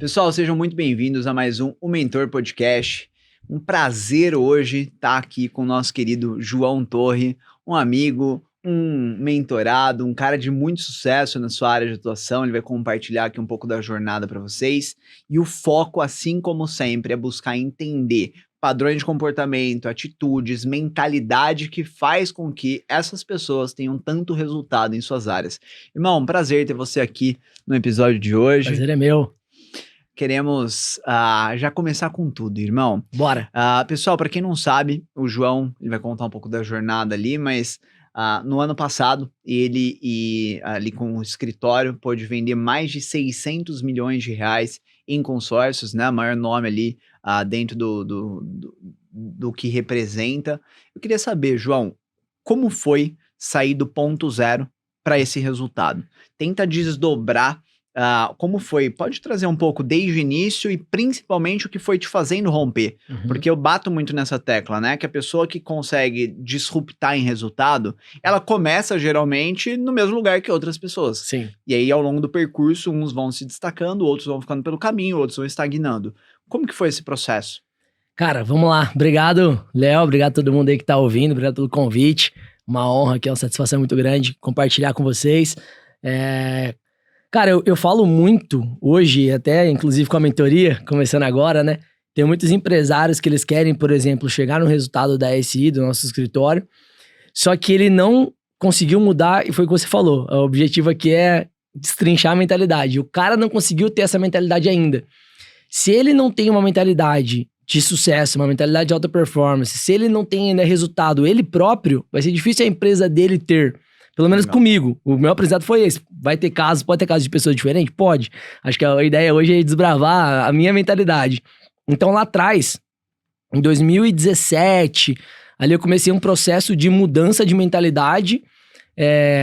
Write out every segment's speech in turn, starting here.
Pessoal, sejam muito bem-vindos a mais um O Mentor Podcast. Um prazer hoje estar aqui com o nosso querido João Torre, um amigo, um mentorado, um cara de muito sucesso na sua área de atuação. Ele vai compartilhar aqui um pouco da jornada para vocês. E o foco, assim como sempre, é buscar entender padrões de comportamento, atitudes, mentalidade que faz com que essas pessoas tenham tanto resultado em suas áreas. Irmão, um prazer ter você aqui no episódio de hoje. Prazer é meu. Queremos já começar com tudo, irmão. Bora. Pessoal, para quem não sabe, o João ele vai contar um pouco da jornada ali, mas no ano passado, ele ali com o escritório pôde vender mais de 600 milhões de reais em consórcios, né? O maior nome ali dentro do que representa. Eu queria saber, João, como foi sair do ponto zero para esse resultado? Tenta desdobrar como foi? Pode trazer um pouco desde o início e principalmente o que foi te fazendo romper. Porque eu bato muito nessa tecla, né? Que a pessoa que consegue disruptar em resultado, ela começa geralmente no mesmo lugar que outras pessoas. Sim. E aí ao longo do percurso, uns vão se destacando, outros vão ficando pelo caminho, outros vão estagnando. Como que foi esse processo? Cara, vamos lá. Obrigado, Léo. Obrigado a todo mundo aí que tá ouvindo. Obrigado pelo convite. Uma honra aqui, uma satisfação muito grande compartilhar com vocês. Cara, eu falo muito hoje, até inclusive com a mentoria, começando agora, né? Tem muitos empresários que eles querem, por exemplo, chegar no resultado da SI, do nosso escritório, só que ele não conseguiu mudar, e foi o que você falou. O objetivo aqui é destrinchar a mentalidade. O cara não conseguiu ter essa mentalidade ainda. Se ele não tem uma mentalidade de sucesso, uma mentalidade de alta performance, se ele não tem ainda resultado ele próprio, vai ser difícil a empresa dele ter. Pelo menos comigo. O meu aprendizado foi esse. Vai ter casos, pode ter casos de pessoas diferentes? Pode. Acho que a ideia hoje é desbravar a minha mentalidade. Então lá atrás, em 2017, ali eu comecei um processo de mudança de mentalidade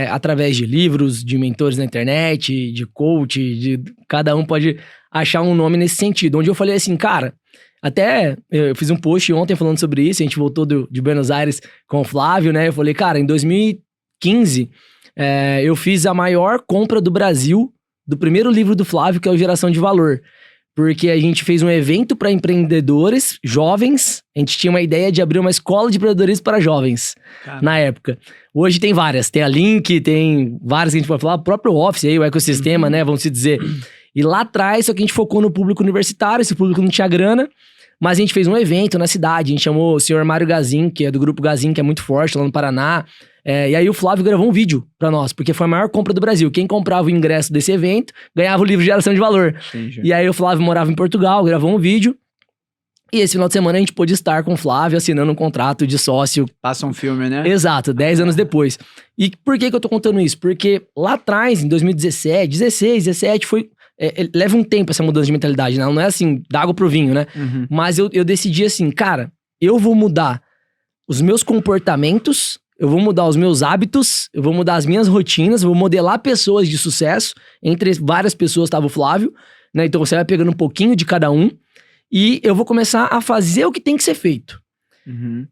através de livros, de mentores na internet, de coach, cada um pode achar um nome nesse sentido. Onde eu falei assim, cara, até eu fiz um post ontem falando sobre isso, a gente voltou de Buenos Aires com o Flávio, né? Eu falei, cara, em 2015, eu fiz a maior compra do Brasil do primeiro livro do Flávio, que é o Geração de Valor. Porque a gente fez um evento para empreendedores jovens. A gente tinha uma ideia de abrir uma escola de empreendedorismo para jovens, na época. Hoje tem várias. Tem a Link, tem várias que a gente pode falar. O próprio Office aí, o ecossistema, né? Vamos se dizer. E lá atrás, só que a gente focou no público universitário. Esse público não tinha grana. Mas a gente fez um evento na cidade. A gente chamou o senhor Mário Gazin, que é do Grupo Gazin, que é muito forte lá no Paraná. E aí o Flávio gravou um vídeo pra nós, porque foi a maior compra do Brasil. Quem comprava o ingresso desse evento, ganhava o livro de Geração de Valor. Entendi. E aí o Flávio morava em Portugal, gravou um vídeo. E esse final de semana a gente pôde estar com o Flávio assinando um contrato de sócio. Passa um filme, né? Exato, 10 anos depois. E por que eu tô contando isso? Porque lá atrás, em 2017, 16, 17, foi... leva um tempo essa mudança de mentalidade, né? Não é assim, da água pro vinho, né? Mas eu decidi assim, cara, eu vou mudar os meus comportamentos, eu vou mudar os meus hábitos, eu vou mudar as minhas rotinas, vou modelar pessoas de sucesso. Entre várias pessoas estava o Flávio, né? Então você vai pegando um pouquinho de cada um e eu vou começar a fazer o que tem que ser feito.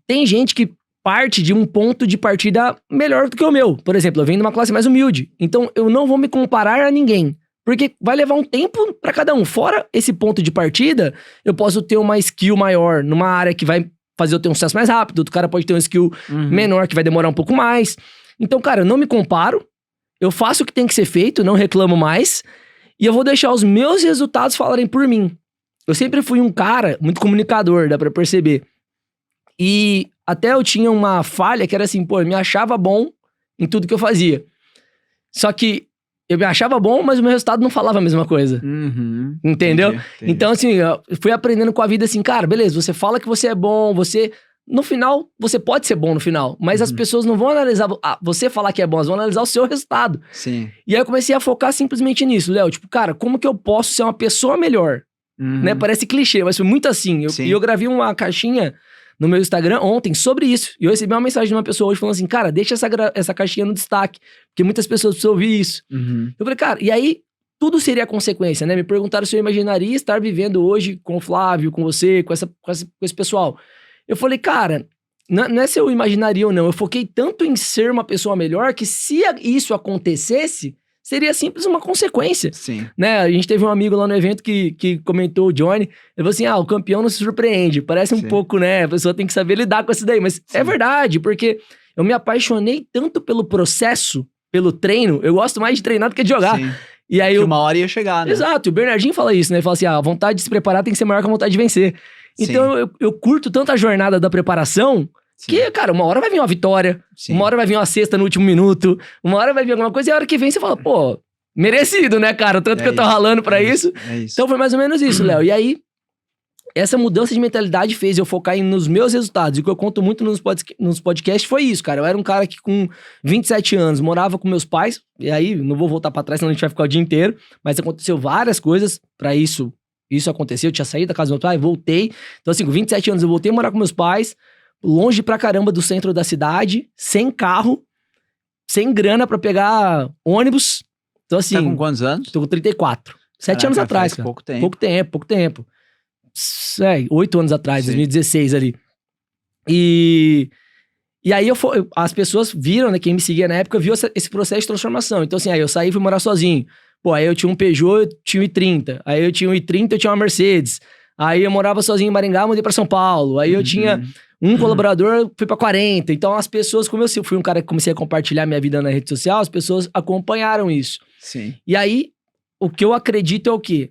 Tem gente que parte de um ponto de partida melhor do que o meu. Por exemplo, eu venho de uma classe mais humilde. Então eu não vou me comparar a ninguém. Porque vai levar um tempo para cada um. Fora esse ponto de partida, eu posso ter uma skill maior numa área que vai fazer eu ter um sucesso mais rápido. Outro cara pode ter um skill menor que vai demorar um pouco mais. Então, cara, eu não me comparo. Eu faço o que tem que ser feito, não reclamo mais. E eu vou deixar os meus resultados falarem por mim. Eu sempre fui um cara muito comunicador, dá pra perceber. E até eu tinha uma falha que era assim, pô, eu me achava bom em tudo que eu fazia. Só que eu me achava bom, mas o meu resultado não falava a mesma coisa. Entendeu? Entendi. Então, assim, eu fui aprendendo com a vida assim, cara, beleza, você fala que você é bom, no final, você pode ser bom no final, mas as pessoas não vão analisar você falar que é bom, elas vão analisar o seu resultado. Sim. E aí eu comecei a focar simplesmente nisso, Léo, tipo, cara, como que eu posso ser uma pessoa melhor? Né? Parece clichê, mas foi muito assim. Eu gravei uma caixinha no meu Instagram ontem sobre isso. E eu recebi uma mensagem de uma pessoa hoje falando assim, cara, deixa essa caixinha no destaque, porque muitas pessoas precisam ouvir isso. Eu falei, cara, e aí tudo seria consequência, né? Me perguntaram se eu imaginaria estar vivendo hoje com o Flávio, com você, com esse pessoal. Eu falei, cara, não é se eu imaginaria ou não, eu foquei tanto em ser uma pessoa melhor que se isso acontecesse, seria simples uma consequência. Sim. Né? A gente teve um amigo lá no evento que comentou, o Johnny, ele falou assim, o campeão não se surpreende. Parece um pouco, né? A pessoa tem que saber lidar com isso daí. Mas é verdade, porque eu me apaixonei tanto pelo processo, pelo treino. Eu gosto mais de treinar do que de jogar. Sim. E aí uma hora ia chegar, né? Exato. O Bernardinho fala isso, né? Ele fala assim, a vontade de se preparar tem que ser maior que a vontade de vencer. Então eu curto tanto a jornada da preparação que, cara, uma hora vai vir uma vitória, uma hora vai vir uma cesta no último minuto, uma hora vai vir alguma coisa e a hora que vem você fala, pô, merecido, né, cara? O tanto que eu tô ralando pra isso. Então foi mais ou menos isso, Léo. E aí, essa mudança de mentalidade fez eu focar nos meus resultados. E o que eu conto muito nos podcasts foi isso, cara. Eu era um cara que com 27 anos morava com meus pais, e aí não vou voltar pra trás, senão a gente vai ficar o dia inteiro, mas aconteceu várias coisas pra isso aconteceu. Eu tinha saído da casa do meu pai, voltei. Então assim, com 27 anos eu voltei a morar com meus pais, longe pra caramba do centro da cidade, sem carro, sem grana pra pegar ônibus. Então assim... Tá com quantos anos? Tô com 34. 7 anos atrás, cara. Pouco tempo. Pouco tempo. 8 anos atrás, 2016 ali. E aí as pessoas viram, né, quem me seguia na época, viu esse processo de transformação. Então assim, aí eu saí e fui morar sozinho. Pô, aí eu tinha um Peugeot, eu tinha um i30. Aí eu tinha um i30, eu tinha uma Mercedes. Aí eu morava sozinho em Maringá, mudei pra São Paulo. Aí eu tinha um colaborador, fui pra 40. Então as pessoas, como eu fui um cara que comecei a compartilhar minha vida na rede social, as pessoas acompanharam isso. Sim. E aí, o que eu acredito é o quê?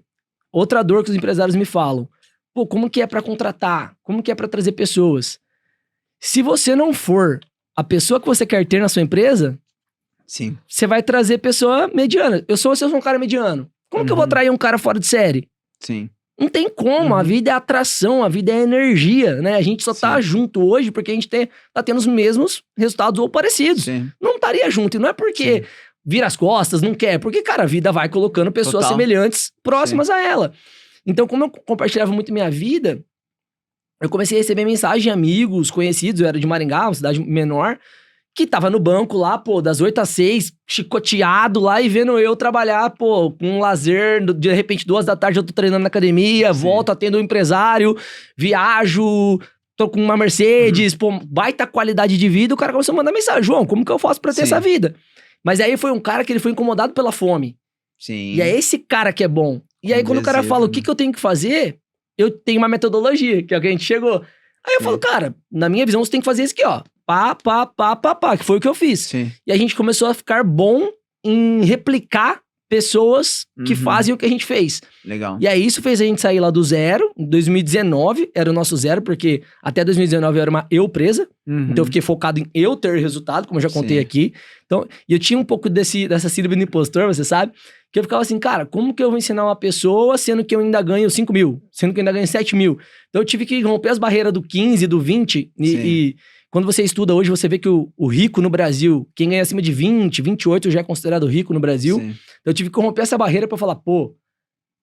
Outra dor que os empresários me falam. Pô, como que é pra contratar? Como que é pra trazer pessoas? Se você não for a pessoa que você quer ter na sua empresa, você vai trazer pessoa mediana. Eu sou um cara mediano. Como que eu vou atrair um cara fora de série? Sim. Não tem como, a vida é atração, a vida é energia, né? A gente só tá junto hoje porque a gente tá tendo os mesmos resultados ou parecidos. Não estaria junto, e não é porque vira as costas, não quer, porque, cara, a vida vai colocando pessoas semelhantes próximas a ela. Então, como eu compartilhava muito minha vida, eu comecei a receber mensagem de amigos, conhecidos, eu era de Maringá, uma cidade menor, que tava no banco lá, pô, das 8 às 6, chicoteado lá e vendo eu trabalhar, pô, com um lazer, de repente 2 da tarde eu tô treinando na academia, volto, atendo um empresário, viajo, tô com uma Mercedes, pô, baita qualidade de vida, o cara começou a mandar mensagem, João, como que eu faço pra ter essa vida? Mas aí foi um cara que ele foi incomodado pela fome. E é esse cara que é bom. E aí quando o cara fala, o que eu tenho que fazer, eu tenho uma metodologia, que é o que a gente chegou. Aí eu falo, cara, na minha visão você tem que fazer isso aqui, ó. Pá, que foi o que eu fiz. E a gente começou a ficar bom em replicar pessoas que fazem o que a gente fez. Legal. E aí isso fez a gente sair lá do zero. Em 2019 era o nosso zero, porque até 2019 eu era uma presa. Então eu fiquei focado em eu ter resultado, como eu já contei aqui. Então, e eu tinha um pouco dessa síndrome do impostor, você sabe? Que eu ficava assim, cara, como que eu vou ensinar uma pessoa sendo que eu ainda ganho 5 mil? Sendo que eu ainda ganho 7 mil? Então eu tive que romper as barreiras do 15, do 20 e quando você estuda hoje, você vê que o rico no Brasil, quem ganha acima de 20, 28 já é considerado rico no Brasil. Então eu tive que romper essa barreira pra falar, pô,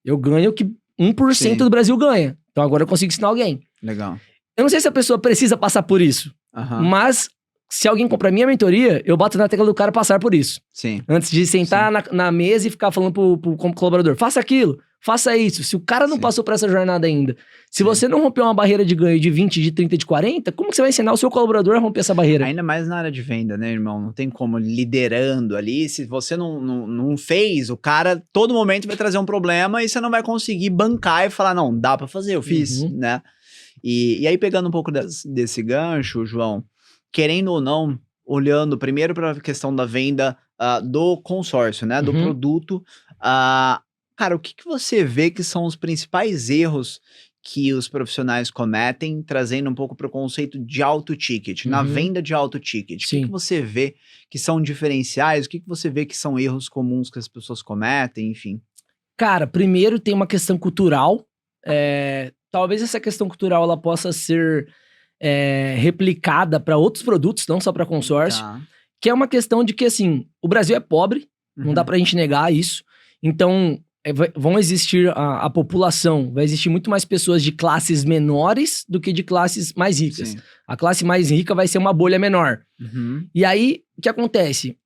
eu ganho o que 1% do Brasil ganha. Então agora eu consigo ensinar alguém. Legal. Eu não sei se a pessoa precisa passar por isso, mas se alguém compra a minha mentoria, eu bato na tecla do cara passar por isso. Antes de sentar na mesa e ficar falando pro colaborador, faça aquilo, faça isso. Se o cara não passou por essa jornada ainda, se você não rompeu uma barreira de ganho de 20, de 30, de 40, como que você vai ensinar o seu colaborador a romper essa barreira? Ainda mais na área de venda, né, irmão? Não tem como liderando ali. Se você não fez, o cara, todo momento vai trazer um problema e você não vai conseguir bancar e falar, não, dá pra fazer, eu fiz, né? E aí, pegando um pouco desse gancho, João, querendo ou não, olhando primeiro para a questão da venda do consórcio, né? Do produto. Cara, o que você vê que são os principais erros que os profissionais cometem, trazendo um pouco para o conceito de alto ticket, na venda de alto ticket? O que você vê que são diferenciais? O que você vê que são erros comuns que as pessoas cometem, enfim? Cara, primeiro tem uma questão cultural. Talvez essa questão cultural ela possa ser replicada para outros produtos, não só para consórcio, que é uma questão de que, assim, o Brasil é pobre, não dá pra gente negar isso, então vão existir a população, vai existir muito mais pessoas de classes menores do que de classes mais ricas. A classe mais rica vai ser uma bolha menor. E aí, o que acontece?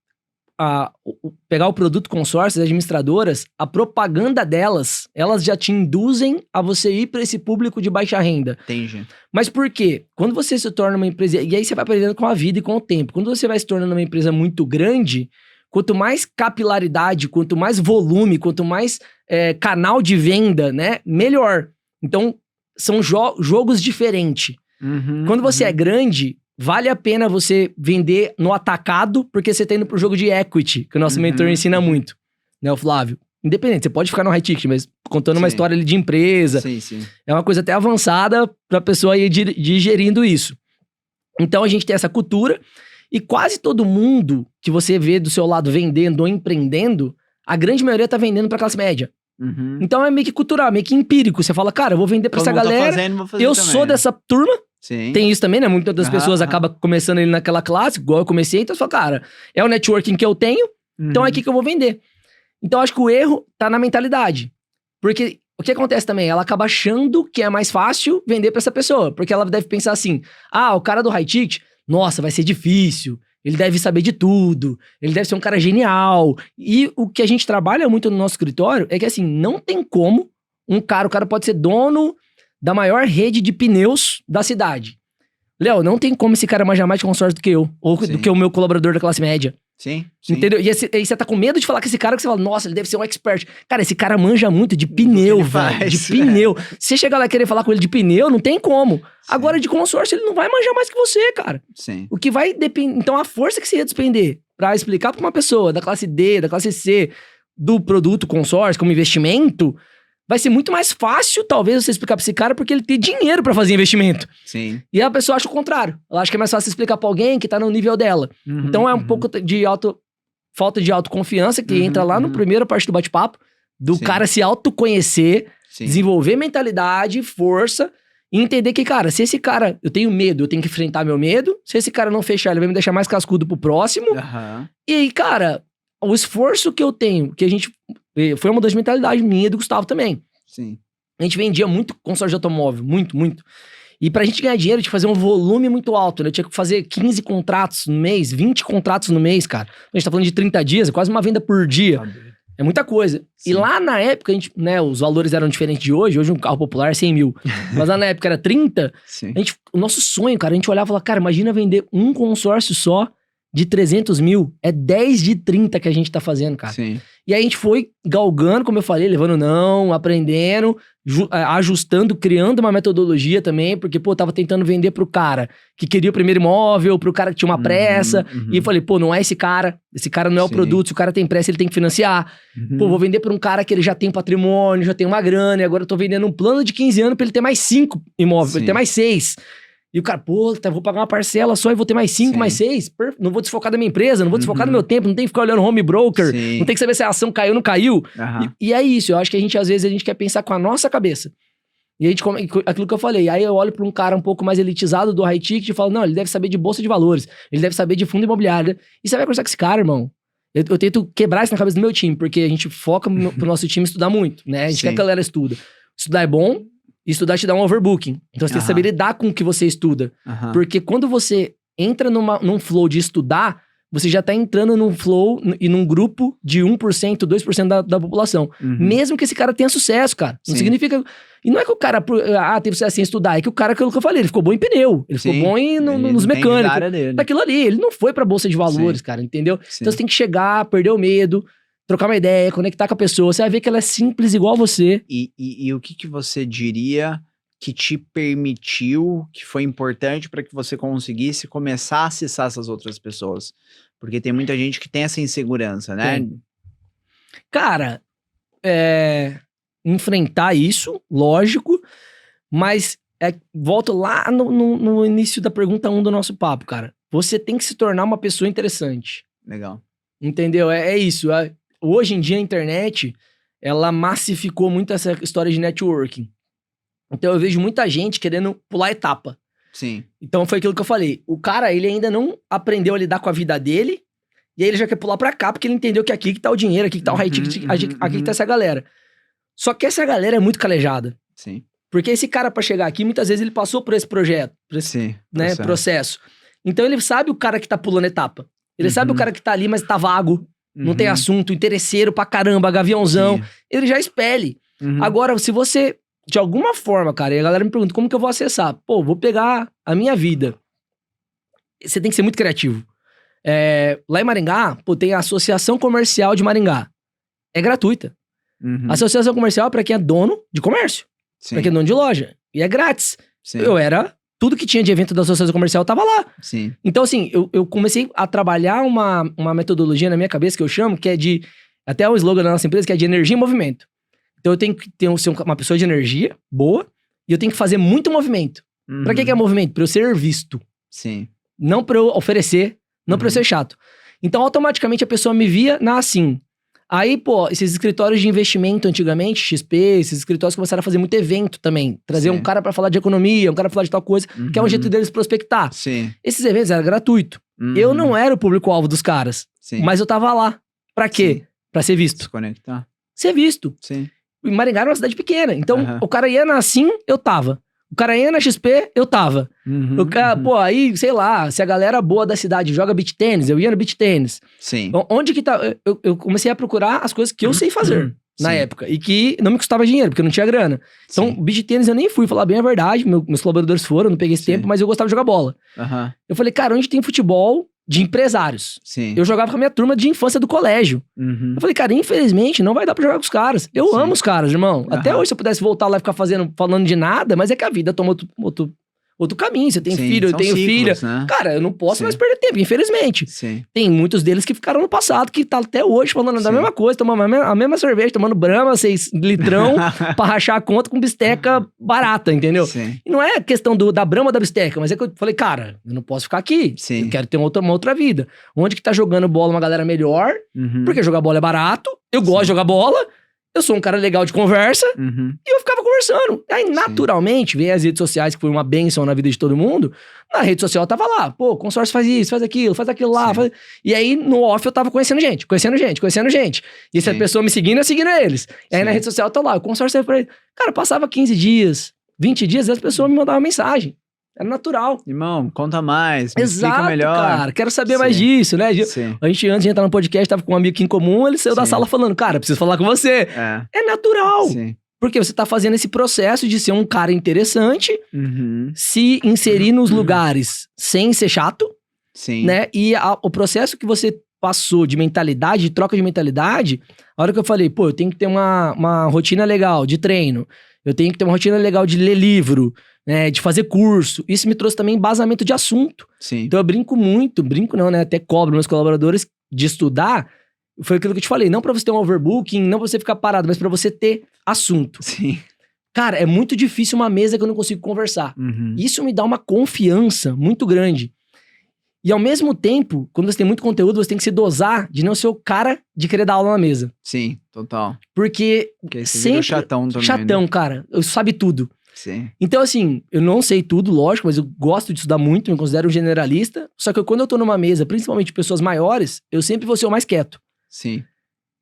Pegar o produto consórcio, as administradoras, a propaganda delas, elas já te induzem a você ir para esse público de baixa renda. Entendi. Mas por quê? Quando você se torna uma empresa, e aí você vai aprendendo com a vida e com o tempo, quando você vai se tornando uma empresa muito grande, quanto mais capilaridade, quanto mais volume, quanto mais canal de venda, né? Melhor. Então, são jogos diferentes. Quando você é grande, vale a pena você vender no atacado, porque você tá indo pro jogo de equity, que o nosso mentor ensina muito, né, o Flávio? Independente, você pode ficar no high ticket, mas contando uma história ali de empresa. Sim. É uma coisa até avançada pra pessoa ir digerindo isso. Então a gente tem essa cultura e quase todo mundo que você vê do seu lado vendendo ou empreendendo, a grande maioria tá vendendo pra classe média. Então é meio que cultural, meio que empírico. Você fala, cara, eu vou vender pra essa galera, vou fazer eu também, sou dessa turma. Sim. Tem isso também, né? Muitas das pessoas acabam começando ali naquela classe, igual eu comecei, então você fala, cara, é o networking que eu tenho, então é aqui que eu vou vender. Então acho que o erro tá na mentalidade. Porque o que acontece também? Ela acaba achando que é mais fácil vender pra essa pessoa. Porque ela deve pensar assim, o cara do high ticket, nossa, vai ser difícil, ele deve saber de tudo, ele deve ser um cara genial. E o que a gente trabalha muito no nosso escritório é que assim, não tem como o cara pode ser dono da maior rede de pneus da cidade. Léo, não tem como esse cara manjar mais de consórcio do que eu, ou do que o meu colaborador da classe média. Sim. Entendeu? E aí você tá com medo de falar com esse cara, que você fala, nossa, ele deve ser um expert. Cara, esse cara manja muito de pneu, velho. De pneu. Se você chegar lá e querer falar com ele de pneu, não tem como. Sim. Agora, de consórcio, ele não vai manjar mais que você, cara. Sim. O que vai depender... Então, a força que você ia despender pra explicar pra uma pessoa da classe D, da classe C, do produto consórcio como investimento, vai ser muito mais fácil, talvez, você explicar pra esse cara, porque ele tem dinheiro pra fazer investimento. Sim. E a pessoa acha o contrário. Ela acha que é mais fácil explicar pra alguém que tá no nível dela. Então é um pouco de falta de autoconfiança, que entra lá no primeiro parte do bate-papo, do cara se autoconhecer, desenvolver mentalidade, força, e entender que, cara, se esse cara, eu tenho medo, eu tenho que enfrentar meu medo, se esse cara não fechar, ele vai me deixar mais cascudo pro próximo. E aí, cara, o esforço que eu tenho, que a gente... Foi uma das mentalidades minha e do Gustavo também. Sim. A gente vendia muito consórcio de automóvel, muito. E pra gente ganhar dinheiro, tinha que fazer um volume muito alto, né? Eu tinha que fazer 15 contratos no mês, 20 contratos no mês, cara. A gente tá falando de 30 dias, é quase uma venda por dia. É muita coisa. Sim. E lá na época, a gente, né, os valores eram diferentes de hoje. Hoje um carro popular é 100 mil. Mas lá na época era 30. Sim. O nosso sonho, cara, a gente olhava e falava, cara, imagina vender um consórcio só de 300 mil. É 10 de 30 que a gente tá fazendo, cara. Sim. E aí a gente foi galgando, como eu falei, levando não, aprendendo, ajustando, criando uma metodologia também, porque, pô, tava tentando vender pro cara que queria o primeiro imóvel, pro cara que tinha uma pressa, e eu falei, pô, não é esse cara não é o produto, se o cara tem pressa, ele tem que financiar. Pô, vou vender pra um cara que ele já tem patrimônio, já tem uma grana, e agora eu tô vendendo um plano de 15 anos pra ele ter mais 5 imóveis, pra ele ter mais 6. E o cara, pô, vou pagar uma parcela só e vou ter mais 5, mais 6. Não vou desfocar da minha empresa, não vou desfocar do meu tempo, não tem que ficar olhando home broker, não tem que saber se a ação caiu ou não caiu. E é isso, eu acho que às vezes a gente quer pensar com a nossa cabeça. E a gente, aquilo que eu falei, aí eu olho pra um cara um pouco mais elitizado do high ticket e falo, não, ele deve saber de bolsa de valores, ele deve saber de fundo imobiliário. E você vai conversar com esse cara, irmão. Eu tento quebrar isso na cabeça do meu time, porque a gente foca pro nosso time estudar muito, né? A gente quer que a galera estuda. Estudar é bom, estudar te dá um overbooking. Então você tem que saber lidar com o que você estuda. Porque quando você entra num flow de estudar, você já tá entrando num flow e num grupo de 1%, 2% da população. Mesmo que esse cara tenha sucesso, cara. Não significa... E não é que o cara teve sucesso em estudar, é que o cara, aquilo que eu falei, ele ficou bom em pneu, ele ficou bom nos mecânicos. Daquilo ali, ele não foi pra bolsa de valores, cara, entendeu? Então você tem que chegar, perder o medo, trocar uma ideia, conectar com a pessoa, você vai ver que ela é simples igual você. E o que você diria que te permitiu, que foi importante para que você conseguisse começar a acessar essas outras pessoas? Porque tem muita gente que tem essa insegurança, né? Cara, enfrentar isso, lógico, mas volto lá no início da pergunta 1 do nosso papo, cara. Você tem que se tornar uma pessoa interessante. Legal. Entendeu? É isso. Hoje em dia a internet, ela massificou muito essa história de networking. Então eu vejo muita gente querendo pular etapa. Sim. Então foi aquilo que eu falei. O cara, ele ainda não aprendeu a lidar com a vida dele, e aí ele já quer pular pra cá, porque ele entendeu que aqui que tá o dinheiro, aqui que tá o high ticket, aqui que tá essa galera. Só que essa galera é muito calejada. Sim. Porque esse cara, pra chegar aqui, muitas vezes ele passou por esse projeto, por esse processo. Então ele sabe o cara que tá pulando etapa. Ele sabe o cara que tá ali, mas tá vago, não tem assunto, interesseiro pra caramba, gaviãozão. Sim. Ele já expele. Agora, se você, de alguma forma, cara, e a galera me pergunta, como que eu vou acessar? Pô, vou pegar a minha vida. Você tem que ser muito criativo. Lá em Maringá, pô, tem a Associação Comercial de Maringá. É gratuita. Uhum. Associação Comercial é pra quem é dono de comércio. Sim. Pra quem é dono de loja. E é grátis. Sim. Tudo que tinha de evento da Associação Comercial tava lá. Sim. Então, assim, eu comecei a trabalhar uma metodologia na minha cabeça que eu chamo, que é de... Até o slogan da nossa empresa, que é de energia e movimento. Então, eu tenho que ser uma pessoa de energia boa e eu tenho que fazer muito movimento. Uhum. Pra que é movimento? Pra eu ser visto. Sim. Não pra eu oferecer, não pra eu ser chato. Então, automaticamente, a pessoa me via na assim. Aí, pô, esses escritórios de investimento antigamente, XP, esses escritórios começaram a fazer muito evento também. Trazer Sim. um cara pra falar de economia, um cara pra falar de tal coisa, que é um jeito deles prospectar. Sim. Esses eventos eram gratuitos. Eu não era o público-alvo dos caras, Sim. mas eu tava lá. Pra quê? Sim. Pra ser visto. Se conectar. Ser visto. Sim. E Maringá era uma cidade pequena. Então, o cara ia na Assim, eu tava. O cara ia na XP, eu tava. O cara, pô, aí, sei lá, se a galera boa da cidade joga beach tênis, eu ia no beach tênis. Sim. Onde que tá... Eu comecei a procurar as coisas que eu sei fazer na época. E que não me custava dinheiro, porque eu não tinha grana. Então, beach tênis eu nem fui, falar bem a verdade. Meus colaboradores foram, eu não peguei esse tempo, mas eu gostava de jogar bola. Eu falei, cara, onde tem futebol de empresários? Sim. Eu jogava com a minha turma de infância do colégio. Eu falei, cara, infelizmente não vai dar pra jogar com os caras. Eu amo os caras, irmão. Até hoje, se eu pudesse voltar lá e ficar falando de nada, mas é que a vida toma outro caminho. Você tem filho, eu tenho filha. Né? Cara, eu não posso mais perder tempo, infelizmente. Sim. Tem muitos deles que ficaram no passado, que tá até hoje falando da mesma coisa, tomando a mesma cerveja, tomando Brahma, 6 litrão, pra rachar a conta com bisteca barata, entendeu? Sim. E não é questão da Brahma ou da bisteca, mas é que eu falei, cara, eu não posso ficar aqui. Sim. Eu quero ter uma outra vida. Onde que tá jogando bola uma galera melhor, porque jogar bola é barato, eu gosto de jogar bola, eu sou um cara legal de conversa, e eu ficava conversando. Aí, naturalmente, veio as redes sociais, que foi uma bênção na vida de todo mundo. Na rede social eu tava lá, pô, consórcio faz isso, faz aquilo lá. E aí, no off, eu tava conhecendo gente. E essa pessoa me seguindo, eu seguindo eles. E aí, na rede social, eu tô lá, o consórcio serve pra ele. Cara, passava 15 dias, 20 dias, e as pessoas me mandavam mensagem. Era natural. Irmão, conta mais, me Exato, explica melhor. Cara, quero saber mais disso, né? Sim. A gente, antes de entrar no podcast, tava com um amigo aqui em comum, ele saiu da sala falando, cara, preciso falar com você. É natural. Sim. Porque você tá fazendo esse processo de ser um cara interessante, se inserir nos lugares sem ser chato, né? E o processo que você passou de mentalidade, de troca de mentalidade, a hora que eu falei, pô, eu tenho que ter uma rotina legal de treino, eu tenho que ter uma rotina legal de ler livro, né, de fazer curso. Isso me trouxe também embasamento de assunto. Sim. Então eu brinco não, né? Até cobro meus colaboradores de estudar. Foi aquilo que eu te falei, não pra você ter um overbooking, não pra você ficar parado, mas pra você ter assunto. Sim. Cara, é muito difícil uma mesa que eu não consigo conversar. Isso me dá uma confiança muito grande. E ao mesmo tempo, quando você tem muito conteúdo, você tem que se dosar de não ser o cara de querer dar aula na mesa. Sim, total. Porque sempre... chatão também. Chatão, né? Cara. Eu sabe tudo. Sim. Então, assim, eu não sei tudo, lógico, mas eu gosto de estudar muito, me considero um generalista. Só que quando eu tô numa mesa, principalmente de pessoas maiores, eu sempre vou ser o mais quieto. Sim.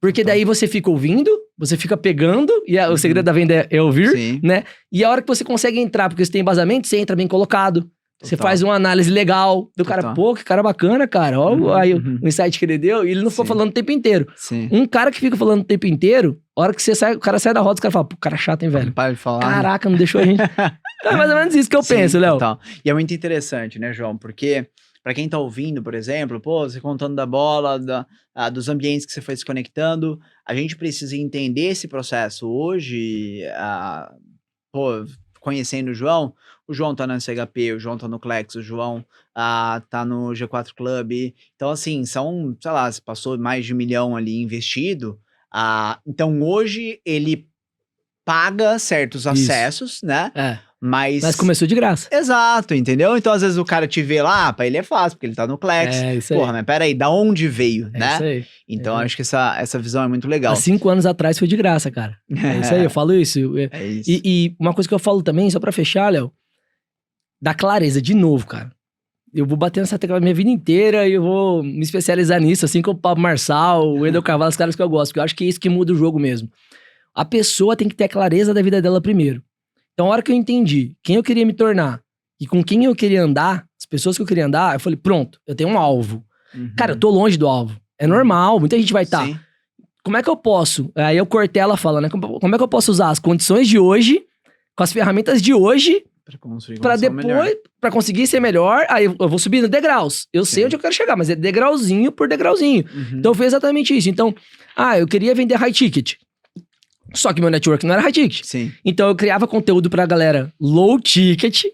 Porque daí você fica ouvindo, você fica pegando, e o segredo da venda é ouvir, né? E a hora que você consegue entrar, porque você tem embasamento, você entra bem colocado. Você faz uma análise legal do cara, pô, que cara bacana, cara. Olha aí o insight que ele deu, e ele não ficou falando o tempo inteiro. Sim. Um cara que fica falando o tempo inteiro, a hora que você sai, o cara sai da roda, os caras falam, pô, cara chato, hein, velho? Para de falar. Caraca, não deixou a gente. É mais ou menos isso que eu penso, Léo. E é muito interessante, né, João? Porque, pra quem tá ouvindo, por exemplo, pô, você contando da bola, dos ambientes que você foi se conectando, a gente precisa entender esse processo. Hoje, pô, conhecendo o João tá no SHP, o João tá no Clex, o João tá no G4 Club. Então, assim, são, sei lá, se passou mais de 1 milhão ali investido. Então, hoje, ele paga certos acessos, né? Mas começou de graça. Exato, entendeu? Então, às vezes, o cara te vê lá, pra ele é fácil, porque ele tá no Clex. Isso aí. Porra, mas peraí, da onde veio, né? Isso aí. Então, acho que essa visão é muito legal. Há 5 anos atrás foi de graça, cara. É isso aí, eu falo isso. É isso. E uma coisa que eu falo também, só pra fechar, Léo, da clareza, de novo, cara. Eu vou bater nessa tecla a minha vida inteira e eu vou me especializar nisso, assim como o Pablo Marçal, o Wendel Carvalho, os caras que eu gosto, porque eu acho que é isso que muda o jogo mesmo. A pessoa tem que ter a clareza da vida dela primeiro. Então, a hora que eu entendi quem eu queria me tornar e com quem eu queria andar, as pessoas que eu queria andar, eu falei, pronto, eu tenho um alvo. Cara, eu tô longe do alvo. É normal, muita gente vai estar. Como é que eu posso? Aí o Cortella fala, né? Como é que eu posso usar as condições de hoje, com as ferramentas de hoje, Pra construir Pra condição melhor. depois, pra conseguir ser melhor, aí eu vou subindo degraus. Eu sei Sim. onde eu quero chegar, mas é degrauzinho por degrauzinho. Uhum. Então eu fiz exatamente isso. Então, eu queria vender high ticket. Só que meu network não era high ticket. Sim. Então eu criava conteúdo pra galera low ticket,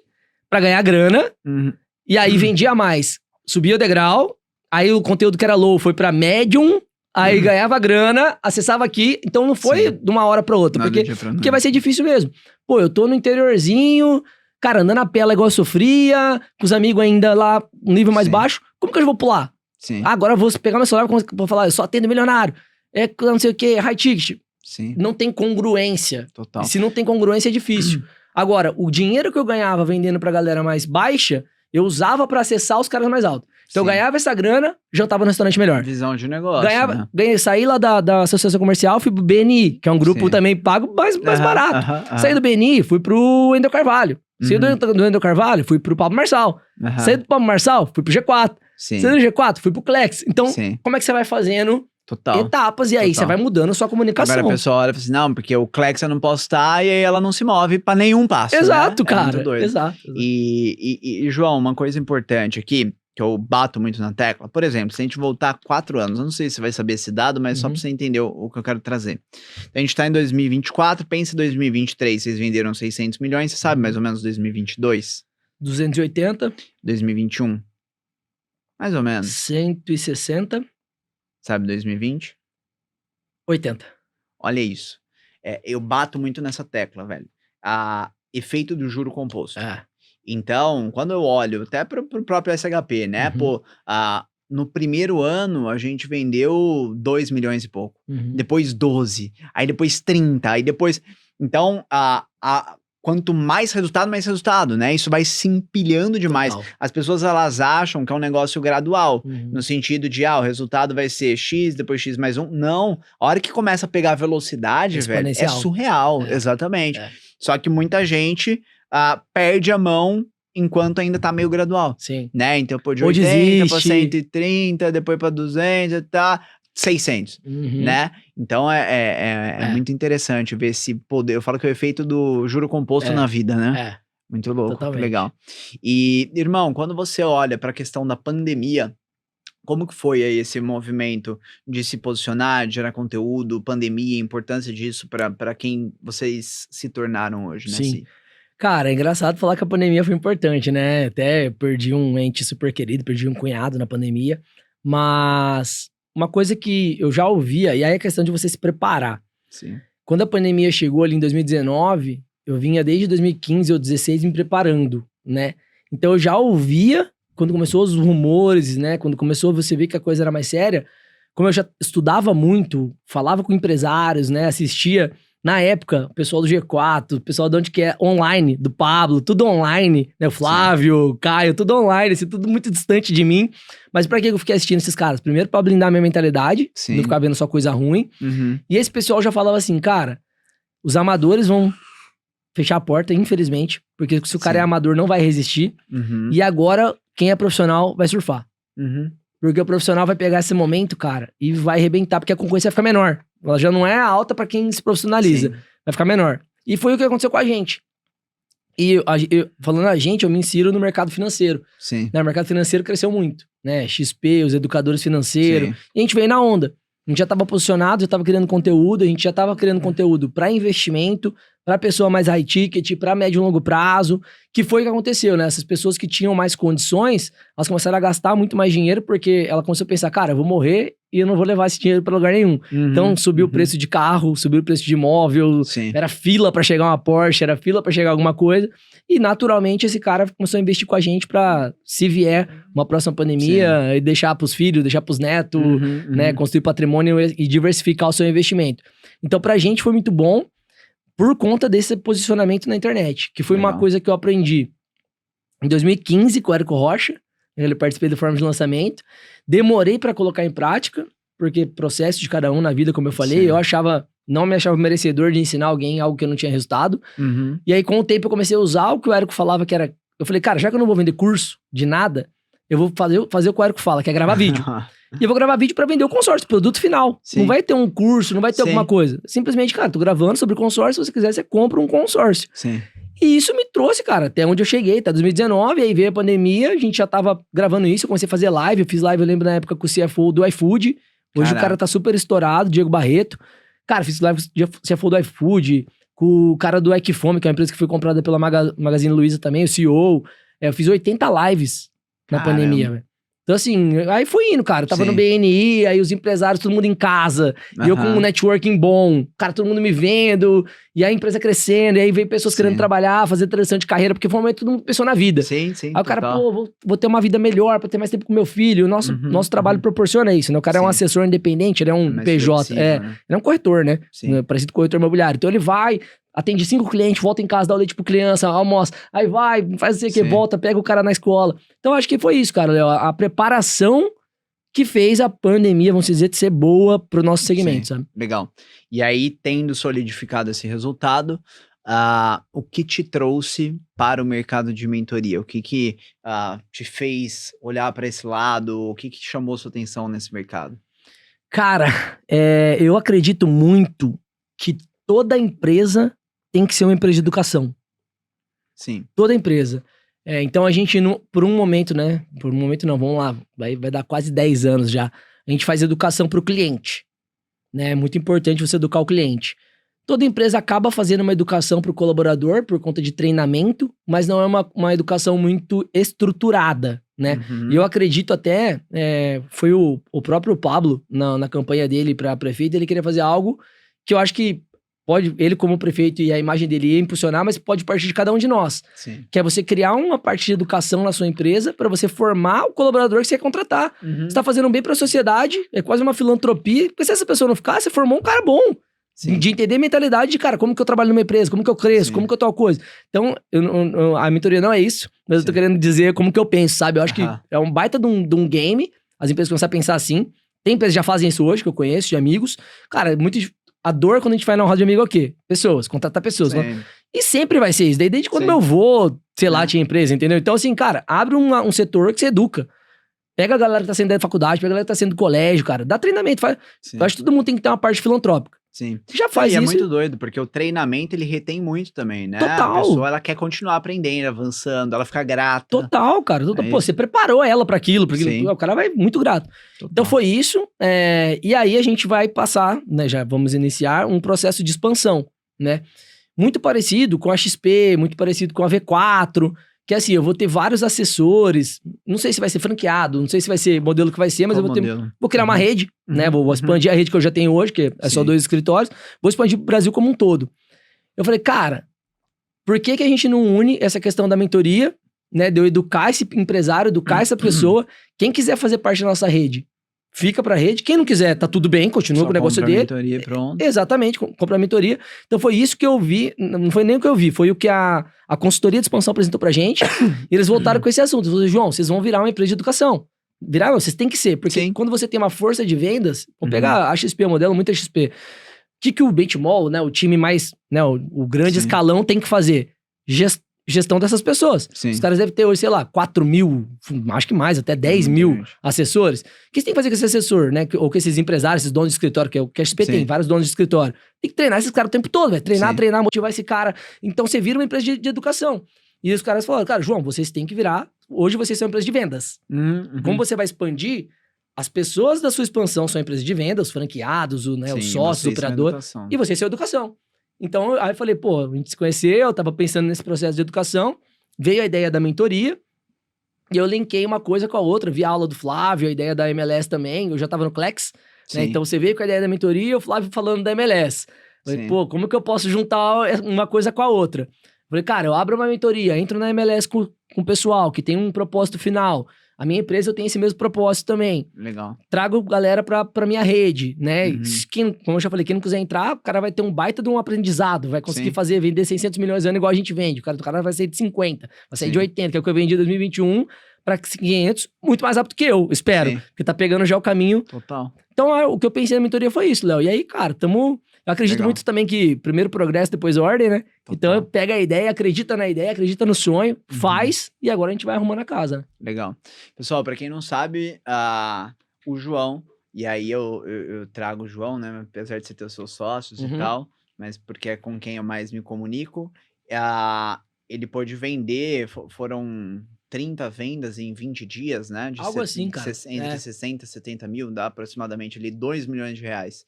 pra ganhar grana, Uhum. e aí vendia mais. Subia o degrau, aí o conteúdo que era low foi pra medium, aí ganhava grana, acessava aqui. Então não foi Sim. de uma hora pra outra, Nada porque do dia pra porque noite. vai ser difícil mesmo. Pô, eu tô no interiorzinho, cara, andando a pé igual eu sofria, com os amigos ainda lá, um nível mais Sim. baixo. Como que eu vou pular? Sim. Agora eu vou pegar meu celular e vou falar, eu só atendo milionário. É não sei o que, high ticket. Sim. Não tem congruência. Total. E se não tem congruência, é difícil. Agora, o dinheiro que eu ganhava vendendo pra galera mais baixa, eu usava pra acessar os caras mais altos. Então eu Sim. ganhava essa grana, jantava no restaurante melhor. Visão de negócio, Saí lá da associação comercial, fui pro BNI, que é um grupo Sim. também pago mais barato. Aham. Saí do BNI, fui pro Wendel Carvalho. Saí do Wendel Carvalho, fui pro Pablo Marçal. Aham. Saí do Pablo Marçal, fui pro G4. Sim. Saí do G4, fui pro Clex. Então, Sim. como é que você vai fazendo Total. etapas e aí Total. você vai mudando a sua comunicação. Agora a pessoa olha e fala assim, não, porque o Clex eu não posso estar, e aí ela não se move pra nenhum passo, Exato, né? cara. É muito doido. Exato. E, João, uma coisa importante aqui, que eu bato muito na tecla, por exemplo, se a gente voltar 4 anos, eu não sei se você vai saber esse dado, mas só pra você entender o que eu quero trazer. A gente tá em 2024, pensa em 2023, vocês venderam 600 milhões, você sabe mais ou menos 2022? 280, 2021? Mais ou menos. 160, Sabe 2020? 80. Olha isso. Eu bato muito nessa tecla, velho. Efeito do juro composto. Então, quando eu olho até pro próprio SHP, né? Pô, no primeiro ano a gente vendeu 2 milhões e pouco. Depois 12. Aí depois 30. Aí depois... Então, quanto mais resultado, né? Isso vai se empilhando demais. Total. As pessoas, elas acham que é um negócio gradual. No sentido de, o resultado vai ser X, depois X mais 1. Não. A hora que começa a pegar velocidade, velho, é Exponencial. surreal. Exatamente. Só que muita gente perde a mão enquanto ainda tá meio gradual. Sim. Né? Então, pô, de Ou 80 pra desiste. 130, depois pra 200, tá... 600, né? Então é muito interessante ver esse poder. Eu falo que é o efeito do juro composto na vida, né? Muito louco, Totalmente. que legal. E, irmão, quando você olha para a questão da pandemia, como que foi aí esse movimento de se posicionar, de gerar conteúdo, pandemia, a importância disso para quem vocês se tornaram hoje, né? Sim. Cara, é engraçado falar que a pandemia foi importante, né? Até perdi um ente super querido, perdi um cunhado na pandemia, mas uma coisa que eu já ouvia, e aí é questão de você se preparar. Sim. Quando a pandemia chegou ali em 2019, eu vinha desde 2015 ou 2016 me preparando, né? Então eu já ouvia, quando começou os rumores, né? Quando começou você ver que a coisa era mais séria, como eu já estudava muito, falava com empresários, né? Assistia, na época, o pessoal do G4, o pessoal de onde que é online, do Pablo, tudo online, né? O Flávio, o Caio, tudo online, assim, tudo muito distante de mim. Mas pra que eu fiquei assistindo esses caras? Primeiro pra blindar minha mentalidade, não ficar vendo só coisa ruim. E esse pessoal já falava assim, cara, os amadores vão fechar a porta, infelizmente, porque se o cara é amador não vai resistir. E agora, quem é profissional vai surfar. Porque o profissional vai pegar esse momento, cara, e vai arrebentar, porque a concorrência vai ficar menor. Ela já não é alta pra quem se profissionaliza. Vai ficar menor. E foi o que aconteceu com a gente. E falando a gente, eu me insiro no mercado financeiro. Né? O mercado financeiro cresceu muito, né? XP, os educadores financeiros. E a gente veio na onda. A gente já estava posicionado, já estava criando conteúdo, a gente já estava criando conteúdo para investimento, para pessoa mais high ticket, para médio e longo prazo, que foi o que aconteceu, né? Essas pessoas que tinham mais condições, elas começaram a gastar muito mais dinheiro, porque ela começou a pensar, cara, eu vou morrer e eu não vou levar esse dinheiro para lugar nenhum. Então subiu o preço de carro, subiu o preço de imóvel, era fila para chegar uma Porsche, era fila para chegar alguma coisa, e naturalmente esse cara começou a investir com a gente para, se vier uma próxima pandemia, e deixar pros filhos, deixar pros netos, né? Construir patrimônio e diversificar o seu investimento. Então pra gente foi muito bom, por conta desse posicionamento na internet, que foi uma coisa que eu aprendi em 2015 com o Érico Rocha. Eu participei do Fórum de Lançamento. Demorei para colocar em prática, porque processo de cada um na vida, como eu falei, eu não me achava merecedor de ensinar alguém algo que eu não tinha resultado. E aí, com o tempo, eu comecei a usar o que o Érico falava, que era... Eu falei, cara, já que eu não vou vender curso de nada, eu vou fazer o que o Érico fala, que é gravar vídeo. E eu vou gravar vídeo pra vender o consórcio, produto final. Não vai ter um curso, não vai ter alguma coisa. Simplesmente, cara, tô gravando sobre consórcio, se você quiser, você compra um consórcio. E isso me trouxe, cara, até onde eu cheguei, tá? 2019, aí veio a pandemia, a gente já tava gravando isso, eu comecei a fazer live, eu fiz live, eu lembro na época com o CFO do iFood, hoje o cara tá super estourado, Diego Barreto. Cara, fiz live com o CFO do iFood, com o cara do Equifome, que é uma empresa que foi comprada pela Magazine Luiza também, o CEO. Eu fiz 80 lives na pandemia, velho. Então, assim, aí foi indo, cara. Eu tava no BNI, aí os empresários, todo mundo em casa. E eu com um networking bom. Cara, todo mundo me vendo. E a empresa crescendo. E aí veio pessoas querendo trabalhar, fazer transição de carreira. Porque foi um momento que todo mundo pensou na vida. Sim. Aí o cara, pô, vou ter uma vida melhor pra ter mais tempo com meu filho. Nosso trabalho proporciona isso, né? O cara é um assessor independente, ele é um PJ. Né? Ele é um corretor, né? Parecido com corretor imobiliário. Então ele vai... Atende 5 clientes, volta em casa, dá o leite pro criança, almoça. Aí vai, faz o que, volta, pega o cara na escola. Então, acho que foi isso, cara, Léo. A preparação que fez a pandemia, vamos dizer, de ser boa pro nosso segmento, sabe? Legal. E aí, tendo solidificado esse resultado, o que te trouxe para o mercado de mentoria? O que te fez olhar para esse lado? O que chamou sua atenção nesse mercado? Cara, eu acredito muito que toda empresa tem que ser uma empresa de educação. Sim. Toda empresa. Então a gente, por um momento, né? Por um momento não, vamos lá, vai dar quase 10 anos já. A gente faz educação para o cliente. Né? É muito importante você educar o cliente. Toda empresa acaba fazendo uma educação para o colaborador por conta de treinamento, mas não é uma educação muito estruturada, né? E eu acredito até, foi o próprio Pablo, na campanha dele para prefeito, ele queria fazer algo que eu acho que ele como prefeito e a imagem dele ia impulsionar, mas pode partir de cada um de nós. Sim. Que é você criar uma parte de educação na sua empresa para você formar o colaborador que você quer contratar. Você tá fazendo um bem para a sociedade, é quase uma filantropia, porque se essa pessoa não ficar, você formou um cara bom. Sim. De entender a mentalidade de, cara, como que eu trabalho numa empresa, como que eu cresço, como que eu tal coisa. Então, a mentoria não é isso, mas eu tô querendo dizer como que eu penso, sabe? Eu acho que é um baita de um game, as empresas começam a pensar assim. Tem empresas que já fazem isso hoje, que eu conheço, de amigos. Cara, a dor quando a gente vai na roda de amigo é o quê? Pessoas, contratar pessoas. Né? E sempre vai ser isso. Desde quando meu avô, sei lá, tinha empresa, entendeu? Então, assim, cara, abre um setor que você educa. Pega a galera que tá saindo da faculdade, pega a galera que tá saindo do colégio, cara. Dá treinamento. Eu acho que todo mundo tem que ter uma parte filantrópica. Sim. Já faz isso. É muito doido, porque o treinamento, ele retém muito também, né? Total. A pessoa, ela quer continuar aprendendo, avançando, ela fica grata. Total, cara. Pô, você preparou ela pra aquilo, o cara vai muito grato. Total. Então foi isso, e aí a gente vai passar, né, já vamos iniciar um processo de expansão, né? Muito parecido com a XP, muito parecido com a V4, que assim, eu vou ter vários assessores, não sei se vai ser franqueado, não sei se vai ser modelo que vai ser, mas vou criar uma rede, né? Vou expandir a rede que eu já tenho hoje, que é só 2 escritórios, vou expandir o Brasil como um todo. Eu falei, cara, por que a gente não une essa questão da mentoria, né? De eu educar esse empresário, educar essa pessoa, quem quiser fazer parte da nossa rede, fica pra rede. Quem não quiser, tá tudo bem, continua com o negócio dele. Mentoria, pronto. Exatamente, compra a mentoria. Então foi isso que eu vi, não foi nem o que eu vi, foi o que a consultoria de expansão apresentou pra gente. E eles voltaram com esse assunto. Eles falaram, João, vocês vão virar uma empresa de educação. Virar, não, vocês têm que ser. Porque quando você tem uma força de vendas, vamos pegar a XP, o modelo, muita XP. O que o Benchmall, né, o time mais, né, o grande escalão tem que fazer? Gestão dessas pessoas. Sim. Os caras devem ter hoje, sei lá, 4 mil, acho que mais, até 10 mil assessores. O que você tem que fazer com esse assessor, né? Ou com esses empresários, esses donos de escritório, que é o que a XP tem, vários donos de escritório. Tem que treinar esses caras o tempo todo, velho. Treinar, motivar esse cara. Então você vira uma empresa de educação. E os caras falaram, cara, João, vocês têm que virar. Hoje vocês são uma empresa de vendas. Como você vai expandir, as pessoas da sua expansão são empresas de vendas, os franqueados, os sócios, o operador. E vocês são educação. Então, aí eu falei, pô, a gente se conheceu, eu tava pensando nesse processo de educação, veio a ideia da mentoria, e eu linkei uma coisa com a outra, vi a aula do Flávio, a ideia da MLS também, eu já tava no Clex, né? Então você veio com a ideia da mentoria e o Flávio falando da MLS. Falei, pô, como que eu posso juntar uma coisa com a outra? Falei, cara, eu abro uma mentoria, entro na MLS com o pessoal, que tem um propósito final. A minha empresa eu tenho esse mesmo propósito também. Legal. Trago galera pra minha rede, né? Como eu já falei, quem não quiser entrar, o cara vai ter um baita de um aprendizado. Vai conseguir vender 600 milhões ano igual a gente vende. O cara vai sair de 50, vai sair de 80, que é o que eu vendi em 2021, pra 500, muito mais rápido que eu, espero. Porque tá pegando já o caminho. Total. Então, o que eu pensei na mentoria foi isso, Léo. E aí, cara, eu acredito muito também que primeiro progresso, depois ordem, né? Total. Então, pega a ideia, acredita na ideia, acredita no sonho, faz, e agora a gente vai arrumando a casa, né? Legal. Pessoal, pra quem não sabe, o João, e aí eu trago o João, né? Apesar de você ter os seus sócios e tal, mas porque é com quem eu mais me comunico, ele pôde vender, foram 30 vendas em 20 dias, né? Algo assim, cara. Entre 60 e 70 mil, dá aproximadamente ali 2 milhões de reais.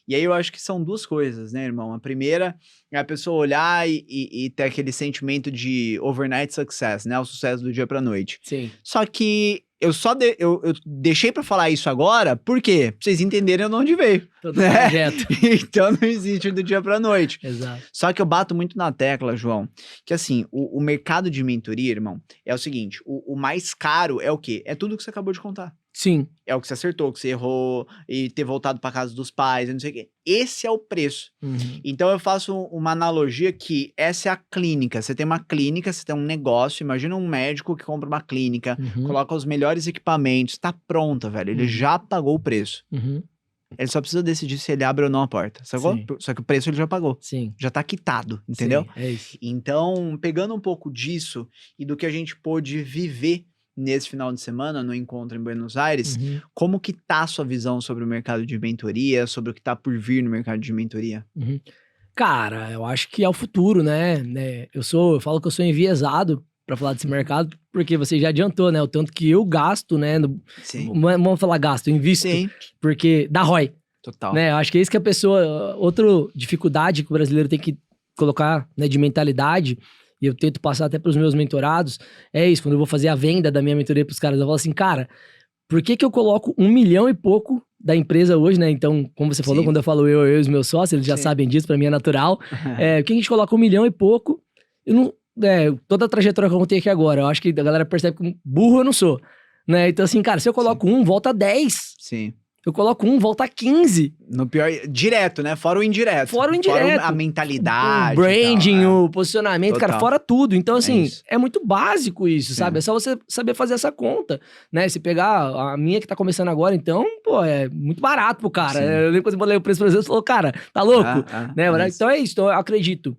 E aí eu acho que são duas coisas, né, irmão? A primeira é a pessoa olhar e ter aquele sentimento de overnight success, né? O sucesso do dia pra noite. Sim. Só que eu deixei pra falar isso agora, por quê? Pra vocês entenderem de onde veio. Todo projeto. Então não existe do dia pra noite. Exato. Só que eu bato muito na tecla, João, que assim, o mercado de mentoria, irmão, é o seguinte, o mais caro é o quê? É tudo que você acabou de contar. Sim. É o que você acertou, que você errou, e ter voltado pra casa dos pais, e não sei o quê. Esse é o preço. Então eu faço uma analogia que essa é a clínica. Você tem uma clínica, você tem um negócio, imagina um médico que compra uma clínica, coloca os melhores equipamentos, tá pronta, velho. Ele já pagou o preço. Ele só precisa decidir se ele abre ou não a porta, sacou? Só que o preço ele já pagou. Sim. Já tá quitado, entendeu? Sim, é isso. Então, pegando um pouco disso e do que a gente pôde viver nesse final de semana, no encontro em Buenos Aires, como que tá a sua visão sobre o mercado de mentoria, sobre o que tá por vir no mercado de mentoria? Cara, eu acho que é o futuro, né? Eu falo que eu sou enviesado pra falar desse mercado, porque você já adiantou, né? O tanto que eu gasto, né? Sim. Vamos falar gasto, eu invisto. Sim. Porque dá ROI. Total. Né? Eu acho que é isso que a pessoa... Outra dificuldade que o brasileiro tem que colocar, né, de mentalidade, e eu tento passar até pros meus mentorados, é isso, quando eu vou fazer a venda da minha mentoria pros caras, eu falo assim, cara, por que eu coloco 1 milhão e pouco da empresa hoje, né? Então, como você falou, quando eu falo eu e os meus sócios, eles já sabem disso, pra mim é natural. Por que a gente coloca 1 milhão e pouco? Eu não... toda a trajetória que eu contei aqui agora, eu acho que a galera percebe que burro eu não sou, né? Então assim, cara, se eu coloco 1, volta 10. Sim. Eu coloco 1, volta 15. No pior, direto, né? Fora o indireto. Fora o indireto. Fora a mentalidade. O branding, o posicionamento, Total. cara, fora tudo. Então assim, isso. é muito básico isso, sabe? É só você saber fazer essa conta, né? Se pegar a minha que tá começando agora, então, pô, é muito barato pro cara. Eu lembro quando eu falei o preço pra você, você falou, cara, tá louco? Né? Então é isso, então eu acredito.